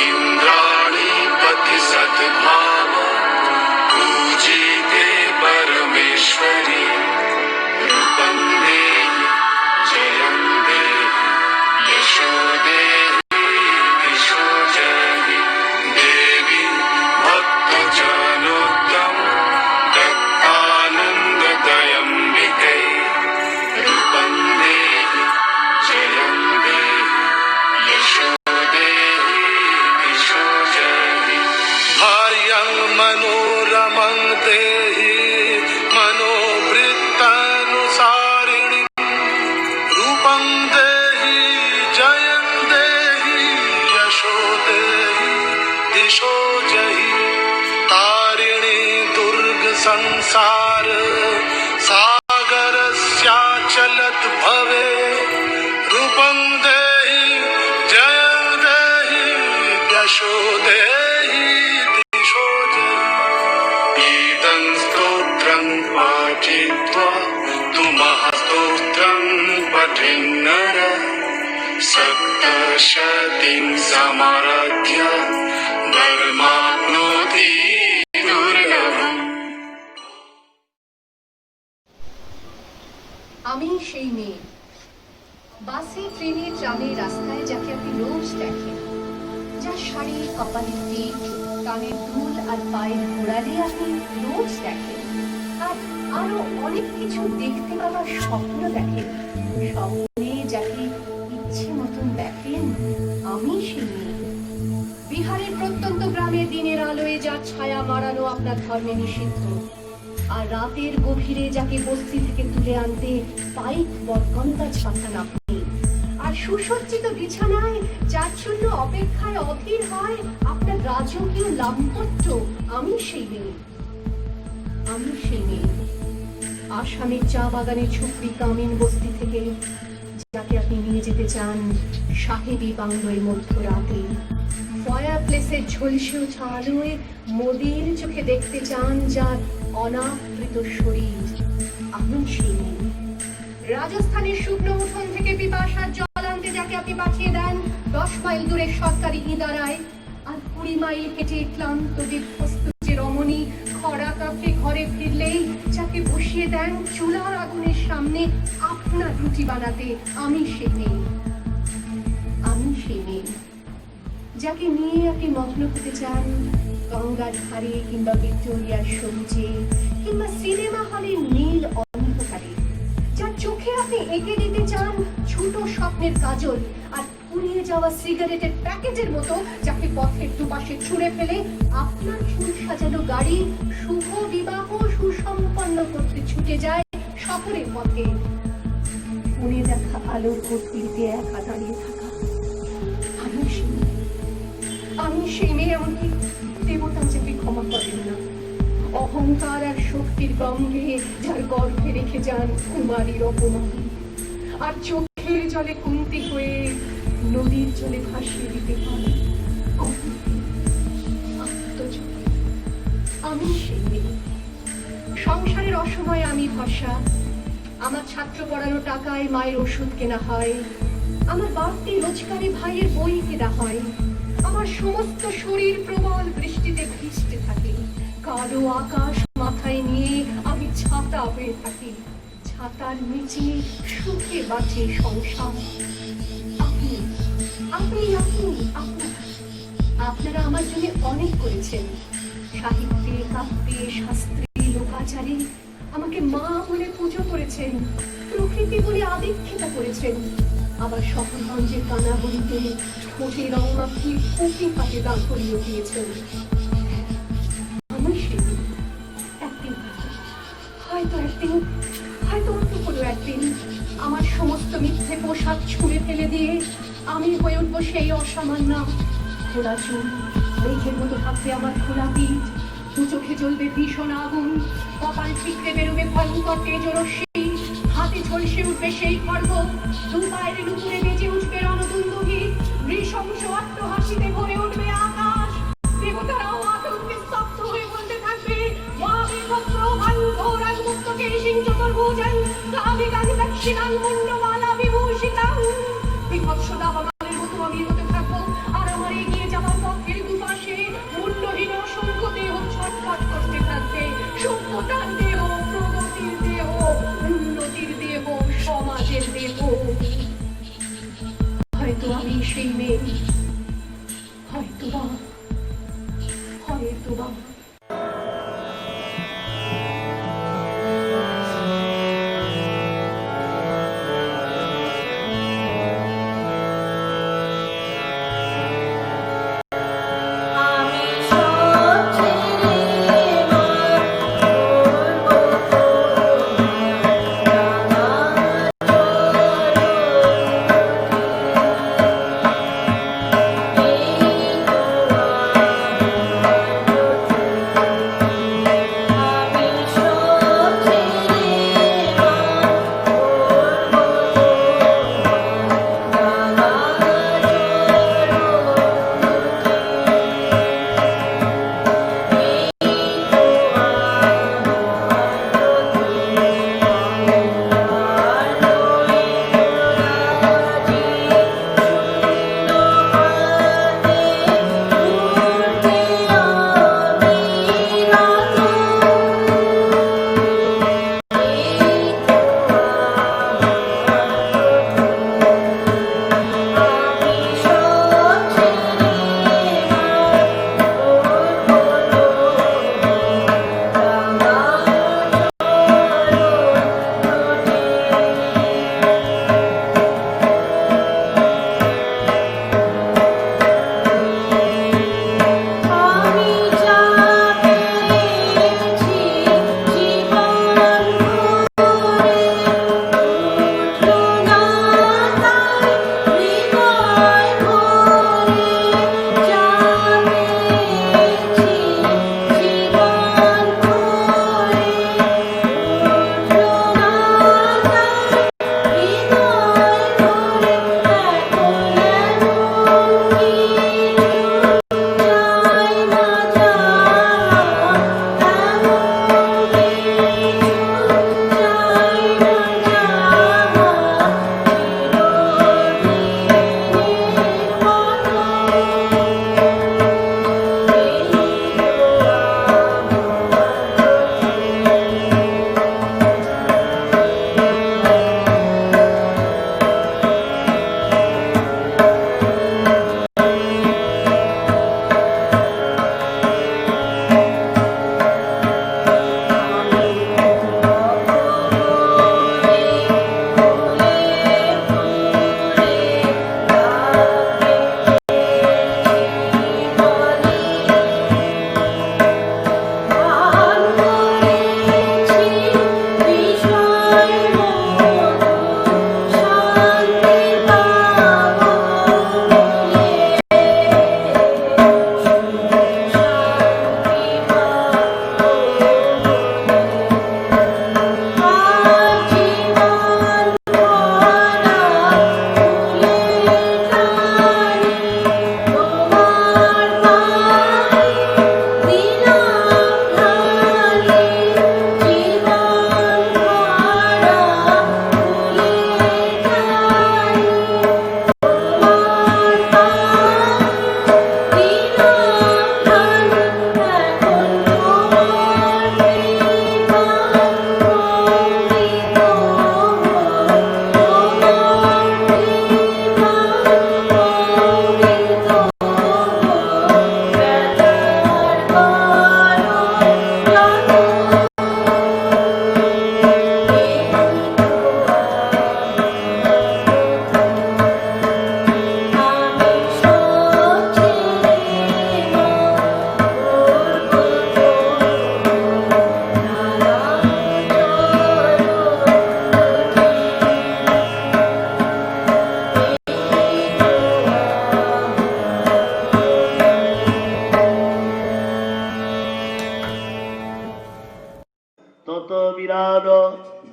इंद्राणी पति सद्भाव पूज्य संसार सागरस्याचलत् भवे रूपं देहि जयं देहि यशो देहि दिशो जय इदं स्तोत्रं पठित्वा तुमः स्तोत्रं पठिन्नर सप्तशतीं समाराध्य धर्माप्नोति दुर्लभम्। আমি সেই মেয়ে, বাসে ট্রেনে ট্রামে রাস্তায় যাকে আপনি রোজ দেখেন, যার শাড়ি কপালের টিপ কানের দুল আর পায়ের গোড়ালি আপনি রোজ দেখেন, আর আরো অনেক কিছু দেখতে পাওয়ার স্বপ্ন দেখেন, স্বপ্নে যাকে ইচ্ছে মতন দেখেন, আমি সেই মেয়ে। বিহারের প্রত্যন্ত গ্রামে দিনের আলোয় যার ছায়া মারানো আপনার ধর্মে নিষিদ্ধ, আর রাতের গভীরে যাকে বস্তি থেকে তুলে আনতে পাইক বটগন্ধা ছাতান আপনি, আর সুসজ্জিত বিছানায় যার জন্য অপেক্ষায় অধীর হয় আপনার রাজকীয় লাম্পট্য, আমি সেই মেয়ে। আমি সেই মেয়ে আসামের চা বাগানের ঝুপড়ি কামিন বস্তি থেকে যাকে আপনি নিয়ে যেতে চান সাহেবী বাংলোয় মধ্যরাতে, ফায়ার প্লেসের ঝলসে ওঠা আলোয় মোদির চোখে দেখতে চান যার অনাবৃত শরীর, আমি সেই মেয়ে। রাজস্থানের শুকনো উঠোন থেকে পিপাসার জল আনতে যাকে আপনি পাঠিয়ে দেন 10 মাইল দূরে সরকারি ইদারায়, আর 20 মাইল হেঁটে ক্লান্ত বিধ্বস্ত যে রমণী খরা কাপড়ে ঘরে ফিরলেই যাকে বসিয়ে দেন চুলার আগুনের সামনে আপনার রুটি বানাতে, আমি সেই মেয়ে। আমি সেই মেয়ে যাকে নিয়ে আপনি মগ্ন হতে চান গঙ্গার ধারে কিংবা ভিক্টোরিয়ার সবুজে কিংবা সিনেমা হলের নীল অন্ধকারে, যার চোখে আপনি এঁকে দিতে চান ছোট স্বপ্নের কাজল আর পুড়িয়ে যাওয়া সিগারেটের প্যাকেজের মতো যাকে পথের দুপাশে ছুঁড়ে ফেলে আপনার ফুল সাজানো গাড়ি শুভ বিবাহ সুসম্পন্ন করতে ছুটে যায় শহরের পথে। পুনে দেখা আলোর কর্তৃত্বে একা দাঁড়িয়ে থাকা, আমি সেই মেয়ে। আমি সেই মেয়ে, এমনকি দেবতা যাকে ক্ষমা করেন না, অহংকার আর শক্তির গন্ধে যার গর্ভে রেখে যান কুমারীর অপমান, আর চোখের জলে কুন্তি হয়ে নদীর জলে ভাসিয়ে দিতে পারে আত্মজলে। আমি সেই মেয়ে। সংসারের অসময়ে আমি ভরসা, আমার ছাত্র পড়ানো টাকায় মায়ের ওষুধ কেনা হয়, আমার বাড়তি রোজগারে ভাইয়ের বই কেনা হয়, আমার সমস্ত শরীর প্রবল বৃষ্টিতে ভিজতে থাকে, কালো আকাশ মাথায় নিয়ে আমি ছাতা হয়ে থাকি, ছাতার নিচে সুখে বাঁচে সংসার। আপনি আপনি আপনি আপনারা আমার জন্য অনেক করেছেন, সাহিত্যে কাব্যে শাস্ত্রে লোকাচারে আমাকে মা বলে পুজো করেছেন, প্রকৃতি বলে আদিক্ষেতা করেছেন, আবার শহরগঞ্জের কানাগড়িতে ঠোঁটে রং মাখিয়ে কুপি পাতে দাঁড় করিয়ে দিয়েছেন। আমি সেই একদিন হয়তো অন্য কোনো একদিন আমার সমস্ত মিথ্যে পোশাক ছুঁড়ে ফেলে দিয়ে আমি হয়ে উঠবো সেই অসামান্য। খোলা চুল, মেঘের মতো থাকবে আমার খোলা পিঠ, দু চোখে জ্বলবে ভীষণ আগুন, কপাল ঠিকরে বেরোবে ভয়ঙ্কর তেজরশ্মি, হাতে ঝলসে উঠবে সেই খড়গ, দু পায়ের নুপুরে বেজে উঠবে রণদুন্দুভি, নৃশংস আত্মহাসিতে ভরে উঠবে আকাশ, দেবতারাও আতঙ্কে স্তব্ধ হয়ে বলতে থাকবে মহাবীরভদ্র ভাঙ্গোর মুক্তকে সিং চতুর্ভুজং কামিকাং দক্ষিণাং মুন্ডমালা বিভূষিতাং। বিভৎস দাবানলের মতো আমি এগোতে থাকবো, আর আমার এগিয়ে যাওয়ার পথের দুপাশে মুন্ডহীন অসংখ্য দেহ ছটফট করতে থাকবে, সভ্যতার দেহ, প্রগতির দেহ, উন্নতির দেহ, সমাজের দেহ। হয়তো আমি সেই মেয়ে, হয়তোবা।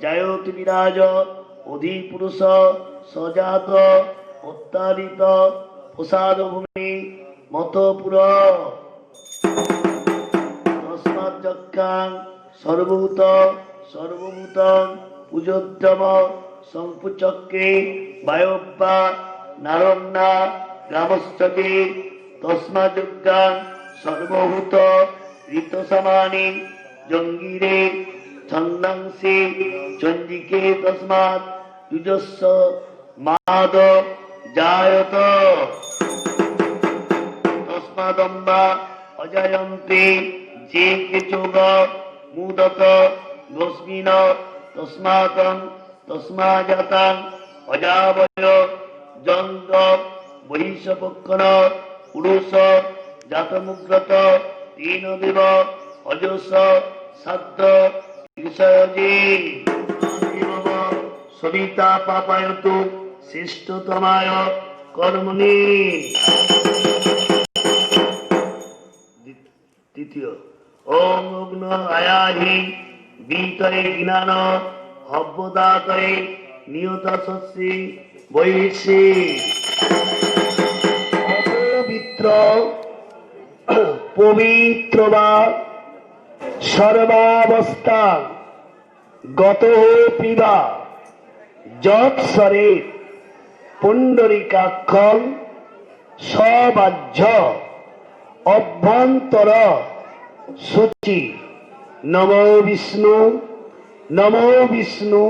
জায়তু বিরাজ অধিপুরুষ সজাত অত্যাদিত প্রসাদ ভূমি মতপুর তস্মাৎ যক্ষাং সর্বভূত সর্বভূতং পূজোদ্যম সংপুচক্রে বায়ব্বা নারণ্যা গ্রামস্থকে তস্মাযজ্ঞাং সর্বভূত ঋতসমানি জঙ্গিরে ছন্দাংসি চন্দিকে তস্মাৎ যুজস্ব মাদ জায়ত তস্মাদম্বা অজয়ন্তে যে কেচোগ মুদত গোস্মিন তস্মাতং তস্মাজাতাং অজাবয় জঙ্গ বহিষপক্ষণ পুরুষ জাতমুগ্রত তিন দেব অজস সাধ্য ঋষয়জি সবিতা পাপায়তু শ্রেষ্ঠতমায় কর্মণি। তৃতীয় ওম অগ্ন আয়াহি বিতয়ে জ্ঞান হব্যদাতয়ে নিয়ত শস্যি বৈশি। অপবিত্র পবিত্র বা সর্বাবস্থা গত পিবা যৎসরে পুণ্ডরিকাক্ষং সবাহ্য অভ্যন্তর সূচি। নমো বিষ্ণু নমো বিষ্ণু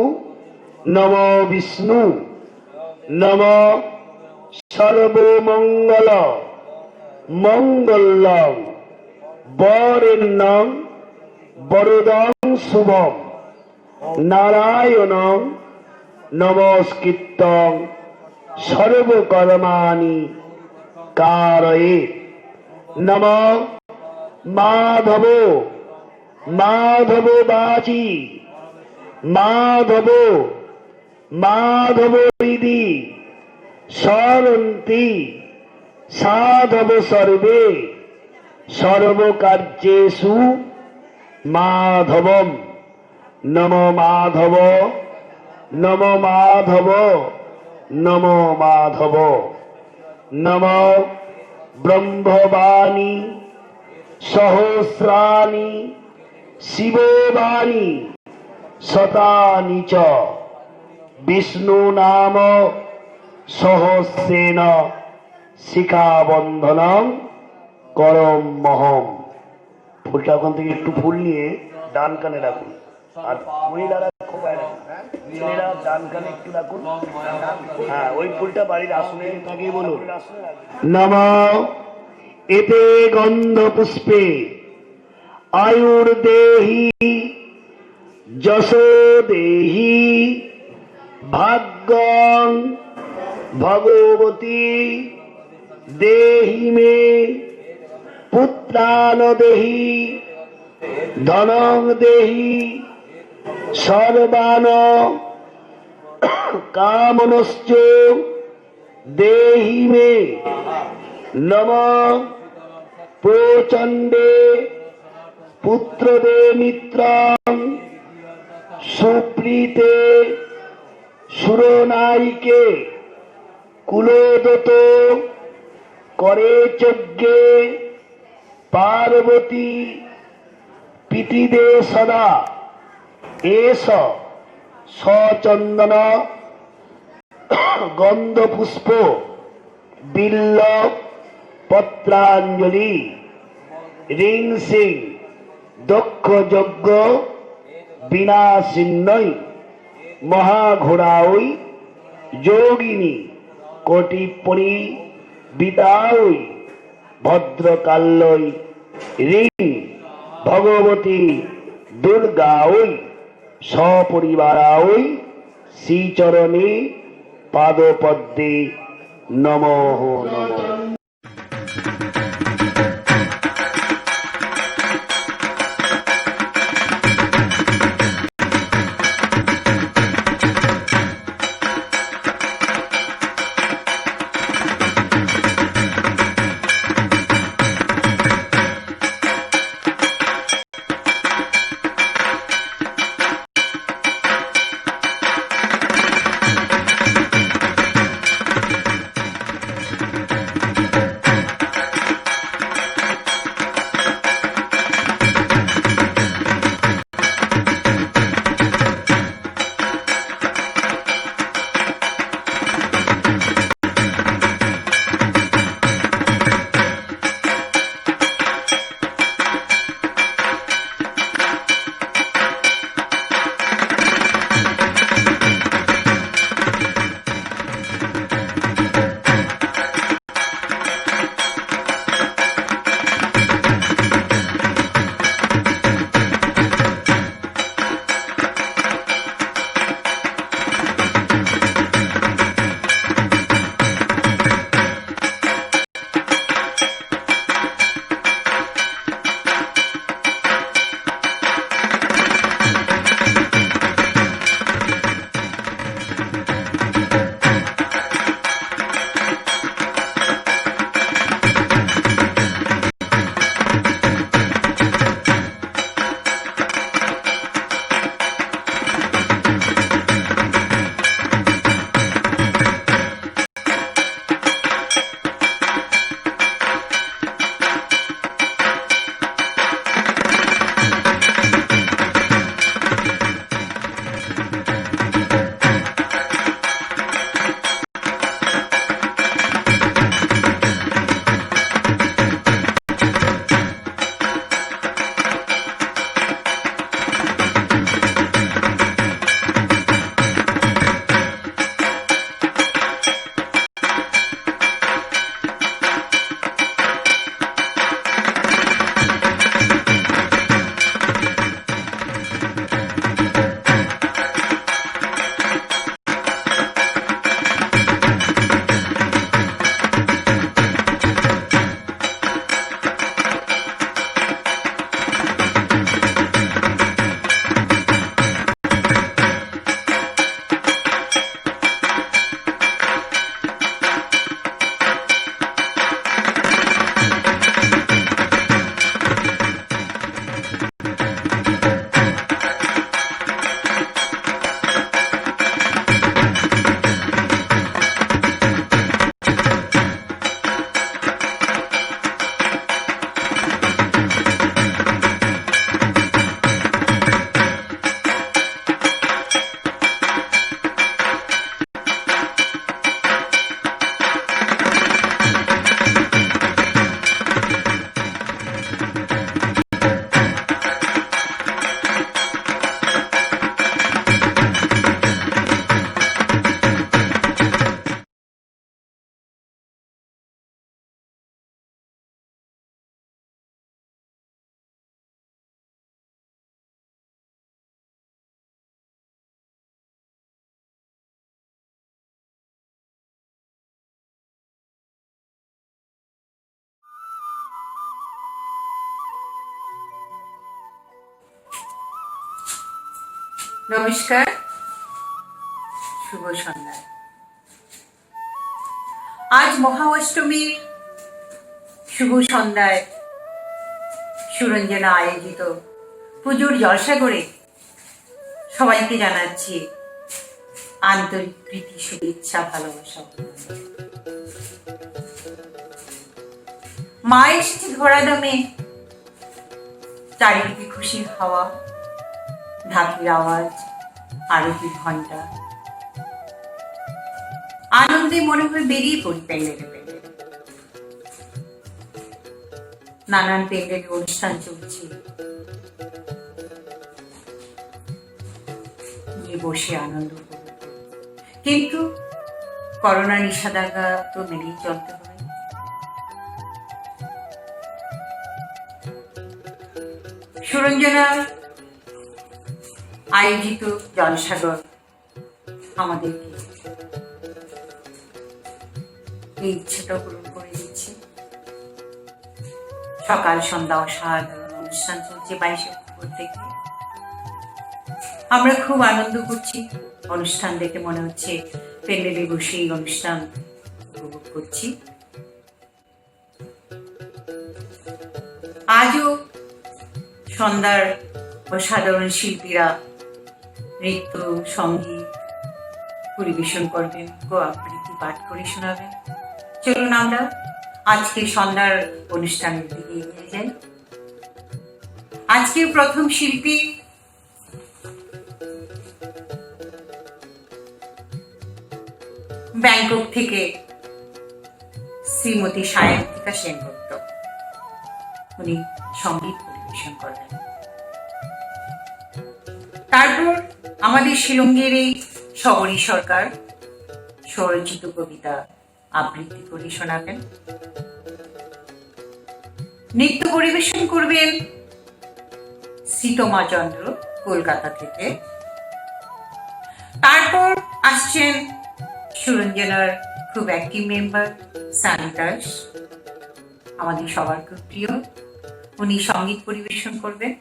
নমো বিষ্ণু নম সর্বমঙ্গল মঙ্গলং বরেণ্যং বরদং শুভম নারায়ণং নমস্কৃত্যং সর্বকর্মাণি কারয়েৎ। নম মাধব মাধব বাচি মাধব মাধব বিধি সরন্তি সাধব সর্বে সর্বকার্যেষু মাধবম। নম মাধব নম মাধব নম মাধব। নম ব্রহ্মবাণী সহস্রাণি শিববাণী শতানি চ বিষ্ণু নাম সহস্রেণ শিখাবন্ধনং করম মহম। ফুলটা ওখান থেকে একটু ফুল নিয়ে ডান কানে রাখুন, আর মহিলারা খোপায় রাখুন, ছেলেরা ডান কানে একটু রাখুন। হ্যাঁ, ওই ফুলটা বাড়ির আসনে থাকে বলুন। নম এতে গন্ধ পুষ্পে আয়ুর্দেহি যশো দেহি ভাগ্যং ভগবতী দেহি মে পুত্রান দেহি ধনং দেহি সর্বান কামনশ্চ দেহি মে। নম প্রচণ্ডে পুত্রদে মিত্রং সুপ্রীতে সুরনায়িকে কুলোদত করে যজ্ঞে পার্বতী পিতিদে সদা এস সচন্দন গন্ধপুষ্প বিল্ল পত্রাঞ্জলি রিং সিং দক্ষ যজ্ঞ বিনাশিন্নই মহাঘোড়াওই যোগিনী কোটিপরি বিদাওই ভদ্রকাল্যই রিং ভগবতী দুর্গাওই সপরিবারাওই শ্রীচরণে পাদপদ্মে নমঃ নমঃ। নমস্কার, শুভ সন্ধ্যা। আজ মহা অষ্টমীর শুভ সন্ধ্যায় সুরঞ্জনা আয়োজিত পুজোর জলসাগরে সবাইকে জানাচ্ছি আন্তরিক প্রীতি, শুভেচ্ছা, ভালোবাসা। মা এসেছে ধরাধামে, চারিদিকে খুশির হাওয়া, ঢাকির আওয়াজ, আরতির ঘন্টা। আনন্দে মনে হয় বেরিয়ে পড়ি প্যান্ডেলে প্যান্ডেলে। নানান প্যান্ডেলে অনুষ্ঠান চলছে, গিয়ে বসে আনন্দ উপভোগ করি। কিন্তু করোনা নিষেধাজ্ঞা তো মেনেই চলতে হবে। সুরঞ্জনা আয়োজিত জলসাগর আমাদেরকে এই ইচ্ছাটা পূরণ করে দিচ্ছে। সকাল সন্ধ্যা অসাধারণ অনুষ্ঠান চলছে 22 অক্টোবর থেকে। আমরা খুব আনন্দ করছি। অনুষ্ঠান দেখে মনে হচ্ছে প্যান্ডেলে বসেই অনুষ্ঠান উপভোগ করছি। আজও সন্ধ্যার অসাধারণ শিল্পীরা নৃত্য, সঙ্গীত পরিবেশন করবেন, আবৃত্তি পাঠ করে শোনাবেন। চলুন আমরা আজকে সন্ধ্যার অনুষ্ঠানের দিকে এগিয়ে যাই। আজকের প্রথম শিল্পী ব্যাংকক থেকে শ্রীমতী সায়ন্তিকা সেনগুপ্ত। উনি সঙ্গীত পরিবেশন করবেন। তারপর আমাদের শিলংয়ের এই শবরী সরকার স্বরচিত কবিতা আবৃত্তি করে শোনাবেন। নৃত্য পরিবেশন করবেন সীতমা চন্দ্র কলকাতা থেকে। তারপর আসছেন সুরঞ্জনার খুব অ্যাক্টিভ মেম্বার সানি দাস, আমাদের সবার খুব প্রিয়। উনি সঙ্গীত পরিবেশন করবেন।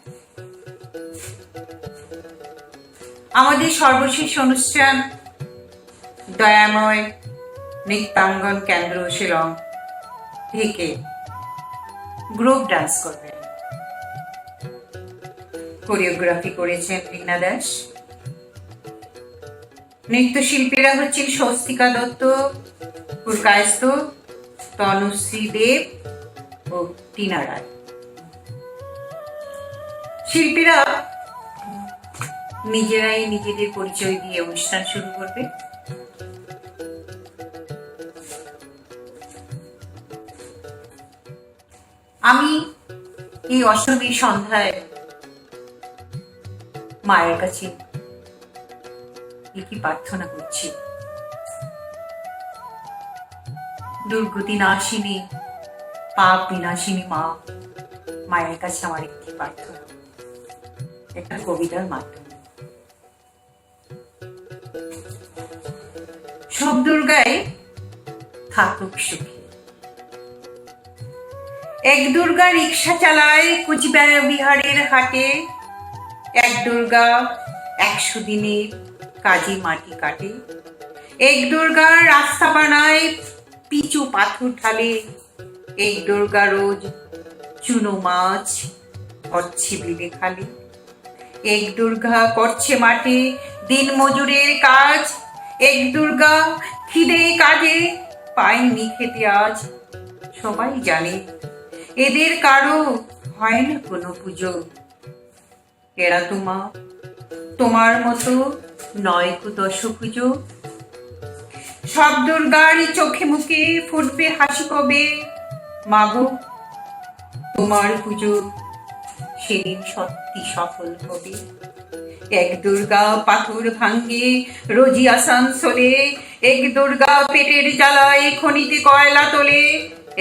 আমাদের সর্বশেষ অনুষ্ঠান দয়াময় নৃত্যাঙ্গন কেন্দ্র শিলং থেকে গ্রুপ ডান্স করবেন। কোরিওগ্রাফি করেছেন রীনা দাস। নৃত্যশিল্পীরা হচ্ছেন স্বস্তিকা দত্ত, পুরকায়স্ত, তনুশ্রী দেব ও টিনা রায়। শিল্পীরা নিজেরাই নিজেদের পরিচয় দিয়ে অনুষ্ঠান শুরু করবে। আমি এই অষ্টমীর সন্ধ্যায় মায়ের কাছে কি প্রার্থনা করছি। দুর্গতি নাশিনী, পাপ বিনাশিনী মা, মায়ের কাছে আমার একটি প্রার্থনা, একটা কবিতার মাধ্যমে। সব দুর্গায় থাকুক সুখী। এক দুর্গা রিক্সা চালায় কুচবিহারের হাটে, এক দুর্গা 100 দিনের কাজে মাটি কাটে, এক দুর্গা রাস্তা বানায় পিচু পাথর ঢালে, এক দুর্গা রোজ চুনো মাছ করছে বিলে খালি, এক দুর্গা করছে মাঠে দিন মজুরের কাজ, এক দুর্গা খিদে কাজে পায়নি খেতে আজ। সবাই জানে এদের কারো হয় না কোনো পুজো, এরা তোমার মতো নয় কো 10 পুজো। সব দুর্গার চোখে মুখে ফুটবে হাসি কবে, মাগো তোমার পুজো সেদিন সত্যি সফল হবে। এক দুর্গা পাথর ভাঙ্গে রোজি আসানসোলে, এক দুর্গা পেটের জ্বালায় খনিতে কয়লা তোলে,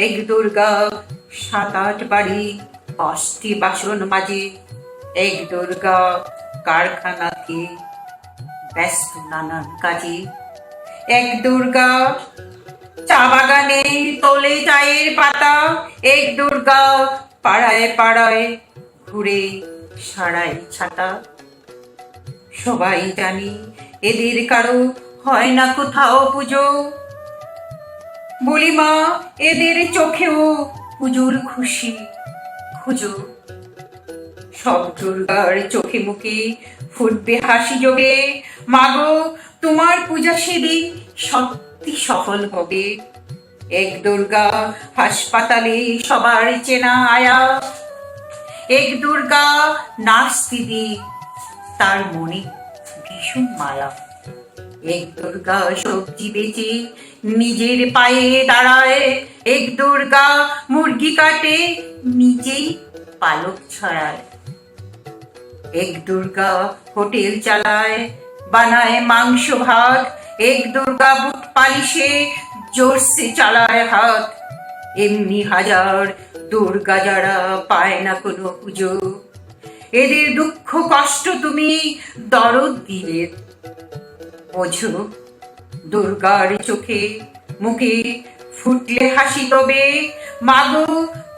এক দুর্গা 7-8 বাড়ি 5টি বাসন মাঝে, এক দুর্গা কারখানাকে ব্যস্ত নানান কাজে, এক দুর্গা চা বাগানে তোলে চায়ের পাতা, এক দুর্গা পাড়ায় পাড়ায় ঘুরে সারাই ছাতা। সবাই জানি এদের কারো হয় না কোথাও পুজো। বলি মা, এদের চোখেও পুজোর খুশি খুঁজো। সব দুর্গার চোখে মুখে ফুটবে হাসি যোগে। মাগো, তোমার পূজা সেদিন সত্যি সফল হবে। এক দুর্গা হাসপাতালে সবার চেনা আয়া, এক দুর্গা নার্স দিদি, তার মনে ভীষণ মায়া। এক দুর্গা সবজি বেচে নিজের পায়ে দাঁড়ায়, এক দুর্গা মুরগি কাটে নিজেই পালক ছড়ায়। এক দুর্গা হোটেল চালায়, বানায় মাংস ভাত, এক দুর্গা বুট পালিশে জোরসে চালায় হাত। এমনি হাজার দুর্গা যারা পায় না কোনো পুজো, এদের দুঃখ কষ্ট তুমি দরদ দিলে বোঝো। দুর্গার চোখে মুখে ফুটলে হাসি তবে, মাগো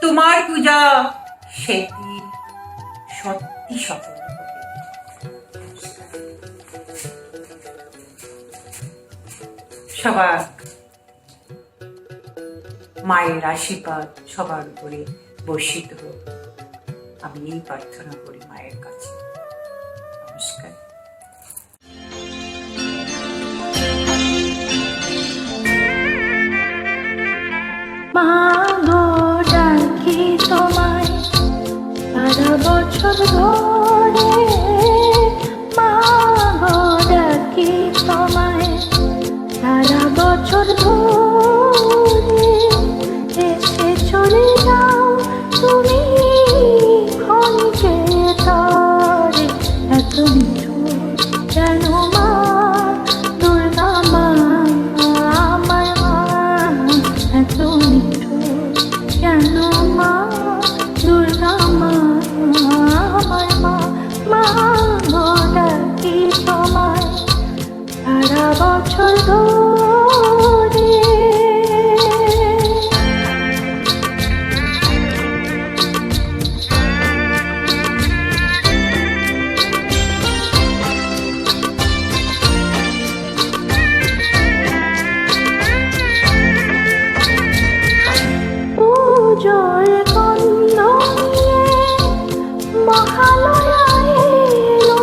তোমার পূজা সেদিন সত্যি সফল হবে। সবার মায়ের আশীর্বাদ সবার উপরে বর্ষিত হোক, আমি এই প্রার্থনা করি মায়ের কাছে। নমস্কার। মা গো ডাকি তোমায় সারা বছর ধরে, মা গো ডাকি তোমায় সারা বছর ধরে, এসে চলে যাও তুমি ক্ষণিকে তরে। এত নিঠুর কেন মা দুর্গা মা, আমার মা এত নিঠুর কেন মা দুর্গা মা, আমার মা। মা গো ডাকি তোমায় সারা বছর ধরে। পুজোর গন্ধ নিয়ে মহালয়া এলো,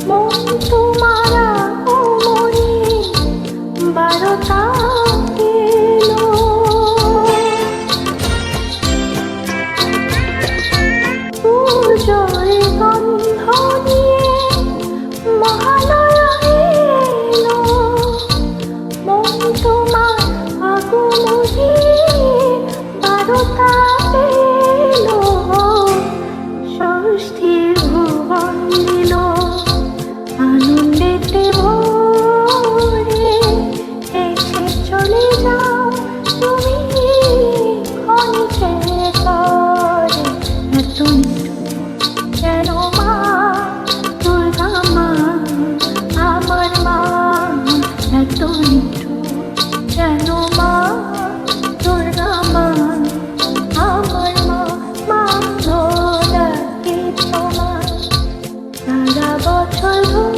মন তোমার কোমরে 12টা এলো। পুজোর গন্ধ নিয়ে মহালয়া এলো, মন তোমার আগমনে 12টা এলো। ষষ্ঠীর ভুবন দিল আনন্দেতে ভরে, এসে চলে যাও তুমি ক্ষণিকে তরে। এত নিঠুর কেন মা দুর্গা মা, আমার মা এত নিঠুর কেন মা দুর্গা মা, আমার মা। মা গো ডাকি তোমায় সারা বছর ধরে।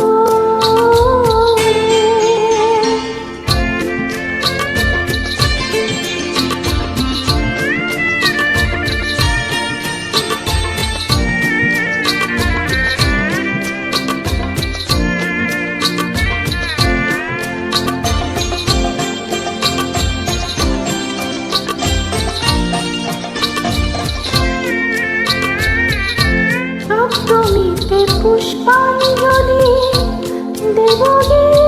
সপ্তমীতে পুষ্পাঞ্জলি দেব গিয়ে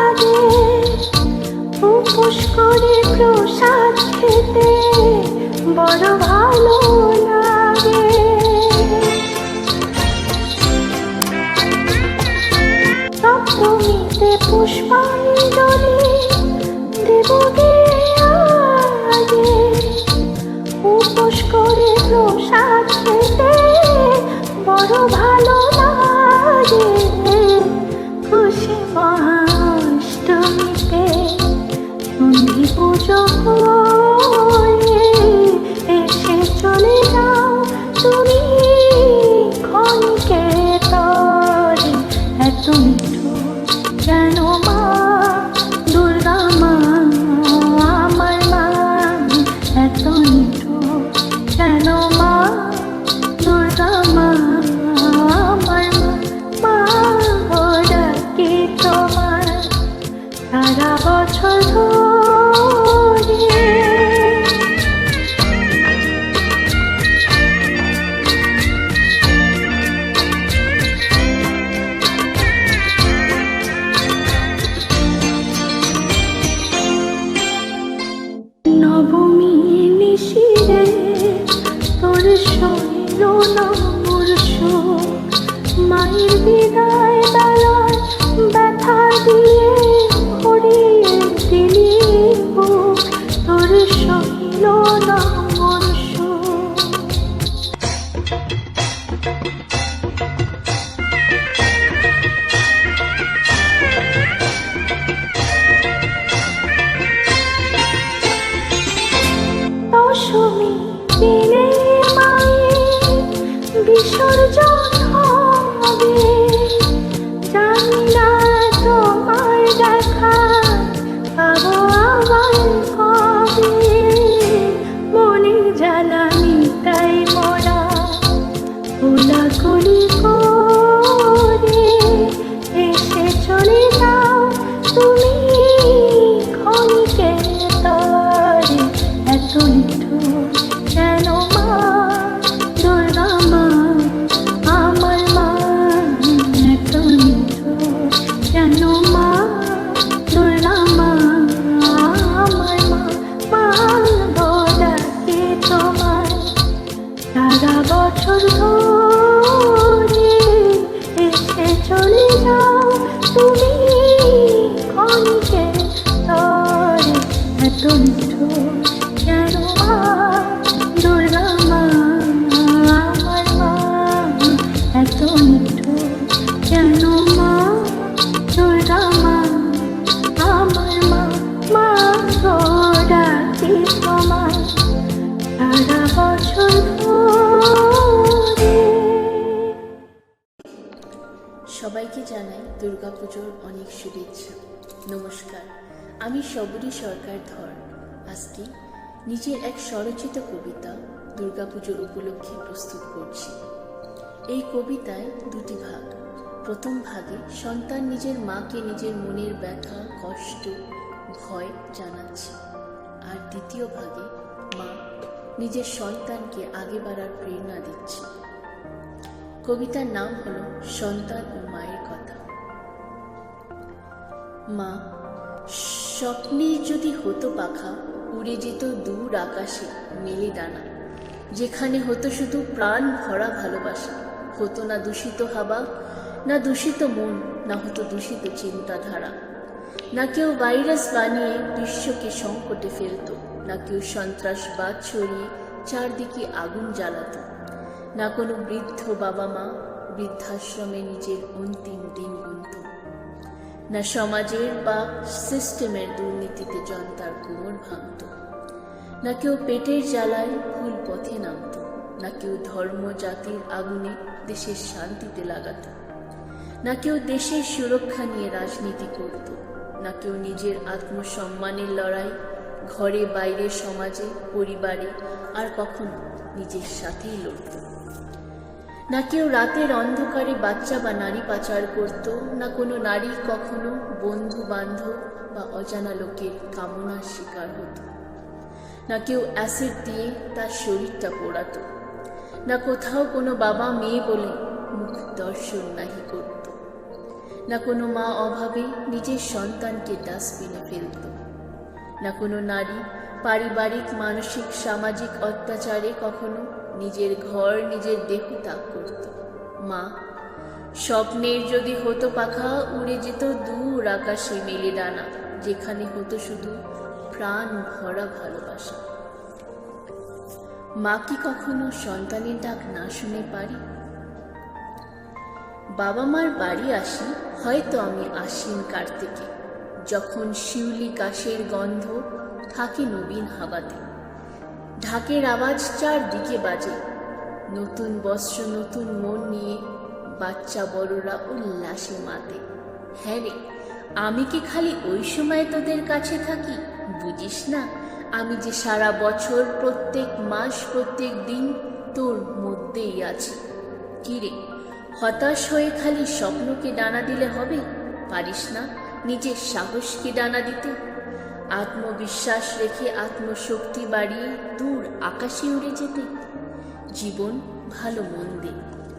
আগে, উপোস করে প্রসাদ খেতে বড় ভালো লাগে। সপ্তমীতে পুষ্পাঞ্জলি দেব গিয়ে আগে, উপোস করে প্রসাদ খেতে বড় ভালো লাগে। খুশি মহাষ্টমীতে সন্ধি পুজো করে, এসে চলে যাও তুমি ক্ষণিকে তরে। বছর ধরে নবমী নিশিরে তোর শৈল নমর্ষ মায়ের বিদায় বেলায় ব্যথা দিয়ে ভরিয়ে দিলি বুক তোর শৈল নমর্ষ দশমী দিনে মায়ের বিসর্জন হবে জানি না তোমার দেখা পাবো আবার কবে মনের জ্বালানি তাই মোরা কোলাকুলি করে এসে চলে যাও তুমি ক্ষণিকের তরে এত নিঠুর কেন মা দুর্গা মা আমার মা এত নিঠুর কেন মা দুর্গা মা আমার মা মা ডাকে তোমায় সারা বছর ধরে এসে চলে যাও তুমি ক্ষণিকের তরে এত নিঠুর কেন মা দুর্গা মা আমার মা এত নিঠুর কেন মা দুর্গা মা আমার মা মা গো ডাকে তোমায় সারা বছর ধরে সবাইকে জানাই দুর্গাপুজোর অনেক শুভেচ্ছা। নমস্কার, আমি শবরী সরকার ধর আজকে নিজের এক স্বরচিত কবিতা দুর্গাপুজোর উপলক্ষে প্রস্তুত করছি। এই কবিতায় দুটি ভাগ। প্রথম ভাগে সন্তান নিজের মাকে নিজের মনের ব্যথা, কষ্ট, ভয় জানাচ্ছে, আর দ্বিতীয় ভাগে মা নিজের সন্তানকে আগে বাড়ার প্রেরণা দিচ্ছে। কবিতার নাম হলো সন্তান ও মায়ের কথা। মা, স্বপ্নের যদি হতো পাখা, উড়ে যেত দূর আকাশে মেলে ডানা, যেখানে হতো শুধু প্রাণ ভরা ভালোবাসা, হতো না দূষিত হাওয়া, না দূষিত মন, না হতো দূষিত চিন্তাধারা, না কেউ ভাইরাস বানিয়ে বিশ্বকে সংকটে ফেলত, না কেউ সন্ত্রাসবাদ ছড়িয়ে চারদিকে আগুন জ্বালাতো, না কোনো বৃদ্ধ বাবা মা বৃদ্ধাশ্রমে নিজের অন্তিম দিন গুনত, না সমাজের বা সিস্টেমের দুর্নীতিতে জনতার কোমর ভাঙত, না কেউ পেটের জ্বালায় ভুল পথে নামত, না কেউ ধর্ম জাতির আগুনে দেশের শান্তিতে লাগাত, না কেউ দেশের সুরক্ষা নিয়ে রাজনীতি করত, না কেউ নিজের আত্মসম্মানের লড়াই ঘরে বাইরে সমাজে পরিবারে আর কখনো নিজের সাথেই লড়ত, না কেউ রাতের অন্ধকারে বাচ্চা বা নারী পাচার করত, না কোনো নারী কখনো বন্ধু বান্ধব বা অজানা লোকের কামনার শিকার হতো, না কেউ অ্যাসিড দিয়ে তার শরীরটা পোড়াত, না কোথাও কোনো বাবা মেয়ে বলে মুখ দর্শন নাহি করত, না কোনো মা অভাবে নিজের সন্তানকে ডাস্টবিনে ফেলত, না কোনো নারী পারিবারিক মানসিক সামাজিক অত্যাচারে কখনো নিজের ঘর নিজের দেহ ত্যাগ করত। মা, স্বপ্নের যদি হতো পাখা, উড়ে যেত দূর আকাশে মেলে ডানা, যেখানে হতো শুধু প্রাণ ভরা ভালোবাসা। মা কি কখনো সন্তানের ডাক না শুনে পারি? বাবা মার বাড়ি আসি হয়তো আমি আশ্বিন কার্তিকে, যখন শিউলি কাশের গন্ধ থাকে নবীন হাওয়াতে, ঢাকের আওয়াজ চারদিকে বাজে, নতুন বস্ত্র নতুন মন নিয়ে বাচ্চা বড়রা উল্লাসে মাতে। হ্যাঁ রে, আমি কি খালি ওই সময় তোদের কাছে থাকি? বুঝিস না আমি যে সারা বছর প্রত্যেক মাস প্রত্যেক দিন তোর মধ্যেই আছি। কি রে, হতাশ হয়ে খালি স্বপ্নকে ডানা দিলে হবে? পারিস না নিজের সাহসকে ডানা দিতে? আত্মবিশ্বাস রেখে আত্মশক্তি বাড়িয়ে দূর আকাশে উড়ে যেতে। জীবন ভালো মন্দে,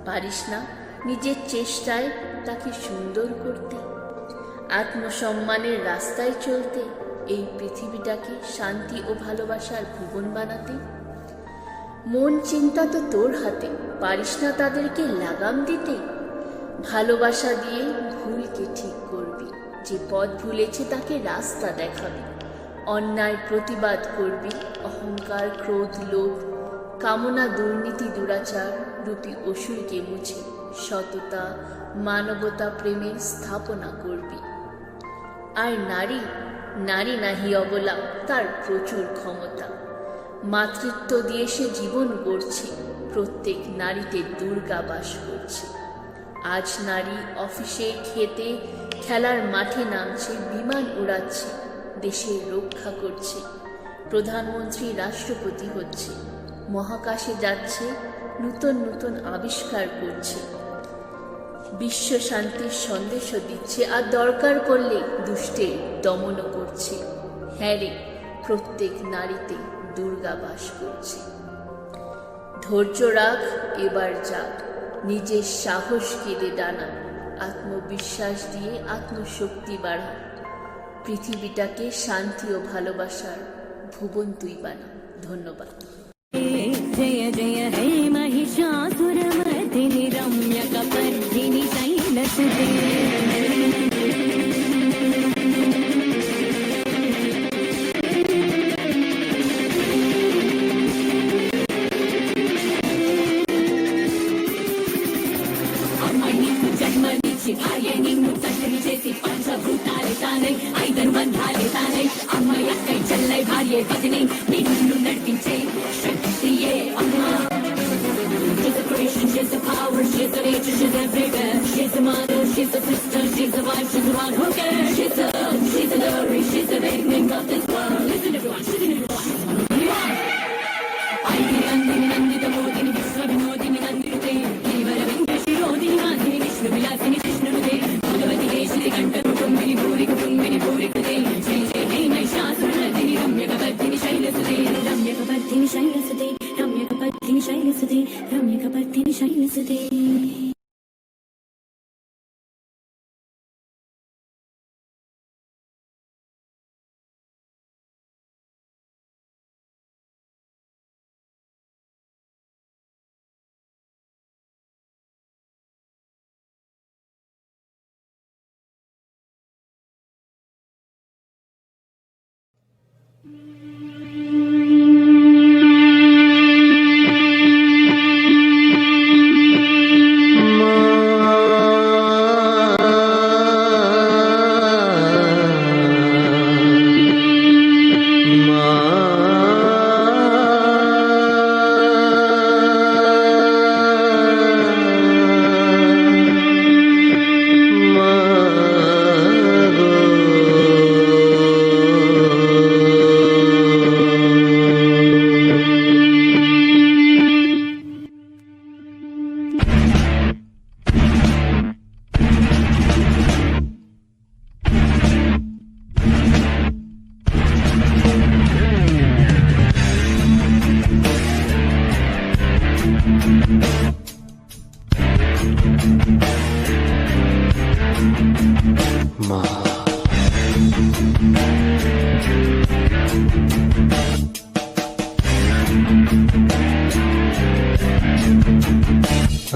পারিস না নিজের চেষ্টায় তাকে সুন্দর করতে। আত্মসম্মানের রাস্তায় চলতে, এই পৃথিবীটাকে শান্তি ও ভালোবাসার ভুবন বানাতে। মন চিন্তা তো তোর হাতে, পারিস না তাদেরকে লাগাম দিতে। ভালোবাসা দিয়ে ভুলকে ঠিক করবি, যে পথ ভুলেছে তাকে রাস্তা দেখাবি। অন্যায় প্রতিবাদ করবি, অহংকার ক্রোধ লোভ কামনা দুর্নীতি দুরাচার রূপী অসুরকে মুছে সততা মানবতা প্রেমের স্থাপনা করবি। আর নারী, নারী নাহি অবলা, তার প্রচুর ক্ষমতা। মাতৃত্ব দিয়ে সে জীবন গড়ছে, প্রত্যেক নারীতে দুর্গা বাস করছে। আজ নারী অফিসে খেতে খেলার মাঠে নামছে, বিমান উড়াচ্ছে, দেশের রক্ষা করছে। প্রধানমন্ত্রী রাষ্ট্রপতি হচ্ছে, মহাকাশে যাচ্ছে, নূতন নূতন আবিষ্কার করছে, বিশ্ব শান্তির সন্দেশও দিচ্ছে। আর দরকার পড়লে দুষ্টের দমনও করছে। হ্যাঁ রে, প্রত্যেক নারীতে দুর্গা বাস করছে। ধৈর্য রাখ, এবার যাক, নিজের সাহস কেঁদে ডানা, আত্মবিশ্বাস দিয়ে আত্মশক্তি বাড়া। পৃথিবীটাকে শান্তি ও ভালোবাসার ভুবন তুই বানা। ধন্যবাদ। जय जय हे महिषासुरमर्दिनि रम्यकपर्दिनि शैलसुते జన్మనిచ్చి భార్య నిన్ను తండ్రి చేసి పంచభూతాలే తానై ఐదరు బంధాలే తానై అమ్మయ్యక్కై చెల్లై భార్య వదిని నిన్ను నడిపించే శక్తియే అమ్మా. She's a creation, she's a power, she's a nature, she's everywhere. She's a mother, she's a sister, she's a wife, she's the one who cares. She's the glory, she's the beginning of this world. Listen everyone, she's in everyone. Aidini Nandini Nandita Modini Vishwa Vinodini Nandite Devara Vingashirodini Madhini Vishnu Vilasini Vishnunude Bhagavati Heshri Kanta Kutumbini Bhuri Kutumbini Bhuri Kude Jai Jai Hey Mahishasuramadhini Ramyakapardhini Shailasute Ramyakapardhini Shailasute Ramyakapardhini Shailasute Ramyakapardhini Shailasute.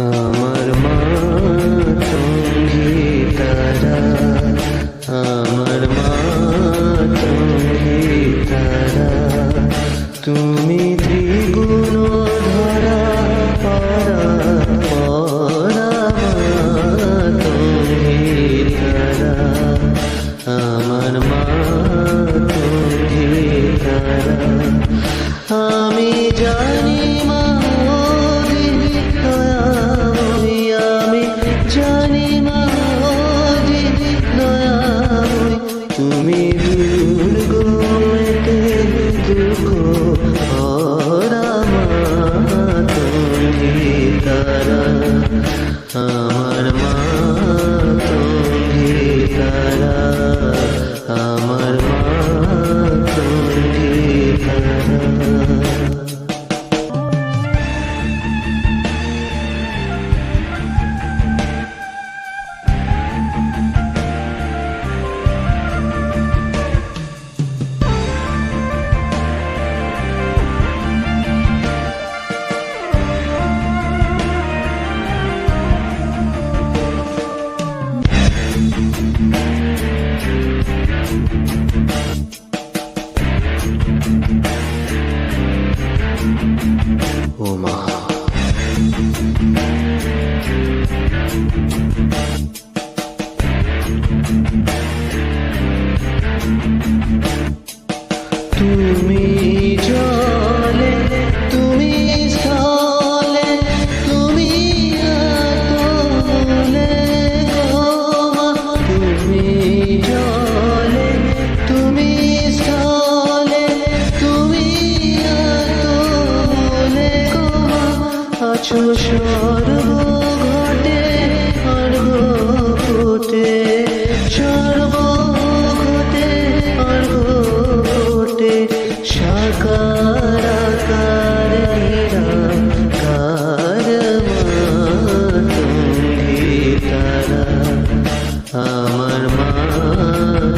আমার মা তুমি তারা, আমার মা তুমি তারা, তুমি দ্বিগুণ ধরা পরা পরা তুমি তারা, আমার মা তুমি তারা। আমি জানি মা জানি মা দয়াময়ী, তুমি দুর্গমেতে দুঃখ হরা মা তুমি তারা, আমার মা তুমি তারা, আমার ও মা, তুমি জলে, তুমি স্থলে, তুমি আতলে গো মা। তুমি জলে, তুমি স্থলে, তুমি আতলে গো মা। আছো সর্বঘটে অর্ঘ্যপটে, সর্বঘটে অর্ঘ্যপটে, সাকার আকার নিরাকার মা তুমি তারা, আমার মা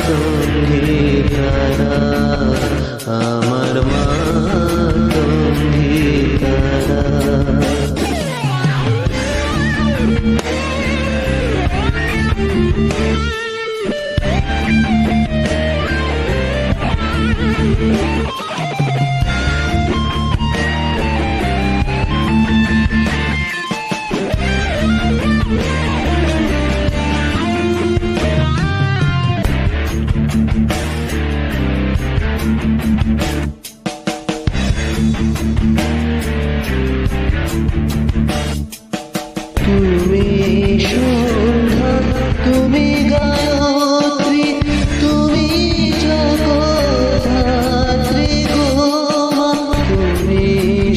তুমি তারা, আমার মা তুমি তারা। তুমি সন্ধ্যা, তুমি গায়ত্রী, তুমি জগদ্ধাত্রী গো মা। তুমি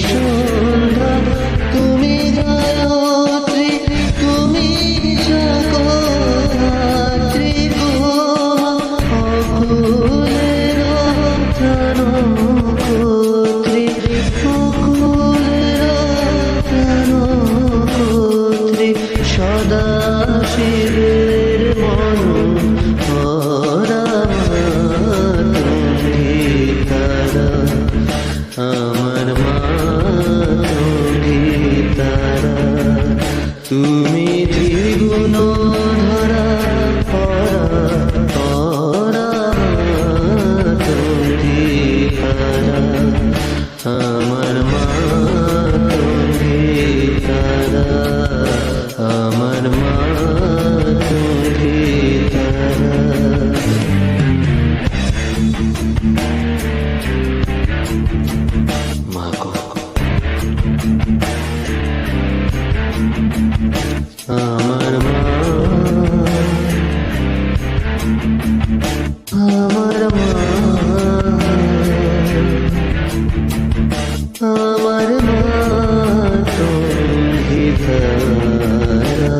সন্ধ্যা, তুমি গায়ত্রী, তুমি জগদ্ধাত্রী গো মা। অকুলের ত্রাণকর্ত্রী, অকুলের ত্রাণকর্ত্রী, সদা শিবের মনোহরা তুমি তারা, আমার মা তুমি তারা। তুমি ত্রিগুণ ধরা পরা পরা তুমি তারা, আমার মা তুমি তারা, আমার মা তুমি তারা। মা গো, আমার মা, আমার মা, আমার মা তুমি তারা।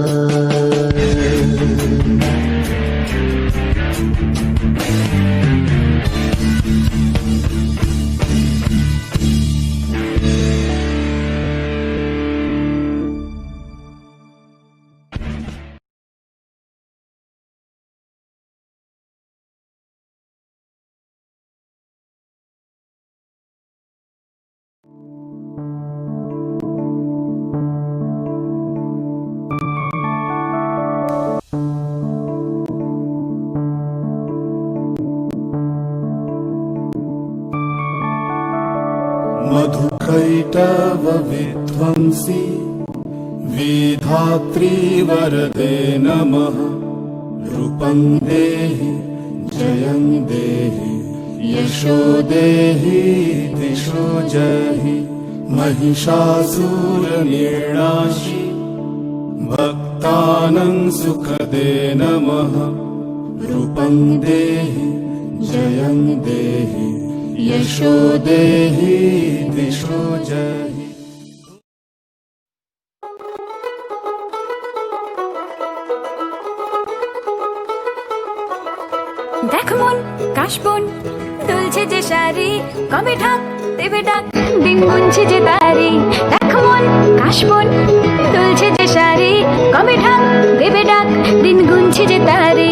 मधुकैटव विध्वंसी विधात्री वरदे नमः। रूपं देहि जयं देहि यशो देहि दिशो जहि। महिषासुरनिर्णाशि भक्तानां सुखदे नमः। रूपं देहि जयं देहि यशो देहि दिशो जहि। দেখ মন কাশবন দুলছে যে শাড়ি, কবে ঢাক দেবে ডাক দিন গুনছে যে তারি। দেখ মন কাশবন দুলছে যে শাড়ি, কবে ঢাক দেবে ডাক দিন গুনছে যে তারি।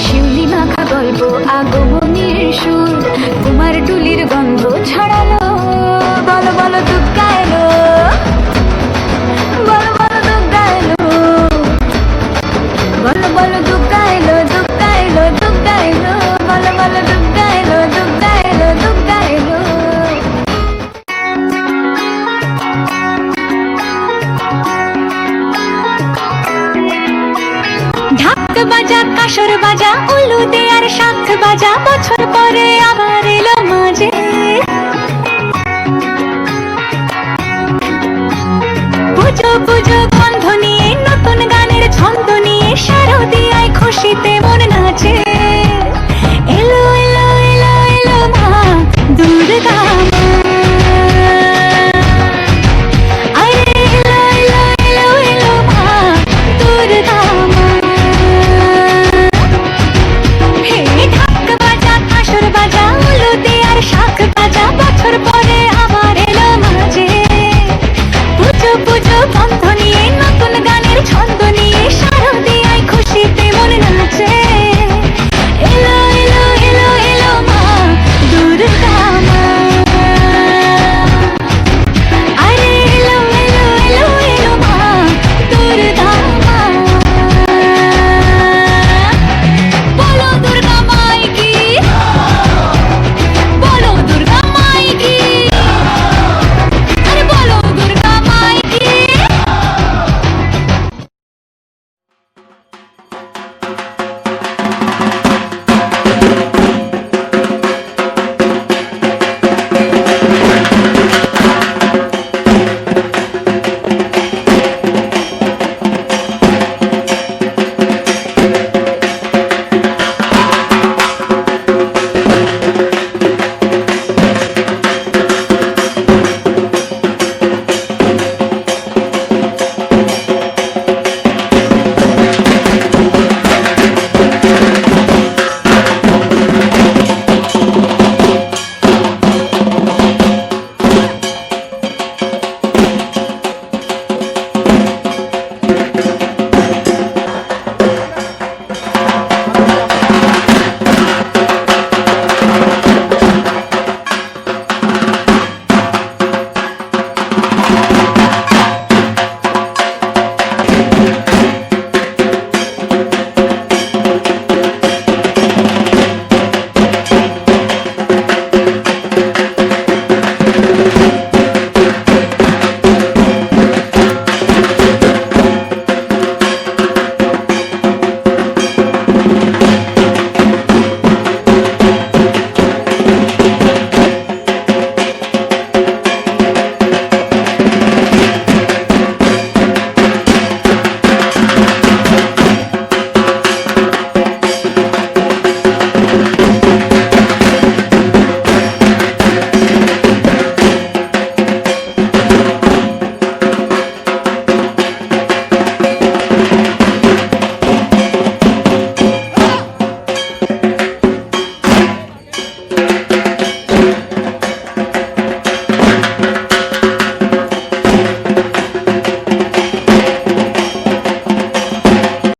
শিউলি মাখা গল্প আগমনীর সুর, কুমার টুলির গন্ধ ছড়ালো। বলো বলো দুগ্গা এলো, বলো বলো দুগ্গা এলো, বলো বলো দুগ্গা এলো, দুগ্গা এলো, দুগ্গা এলো, বলো কাসর বাজা উলুদে আর শাঁখ বাজা বছর পরে আবার এলো মাঝে পুজো পুজো গন্ধ নিয়ে নতুন গানের ছন্দ নিয়ে শারদিয়ায় খুশিতে মন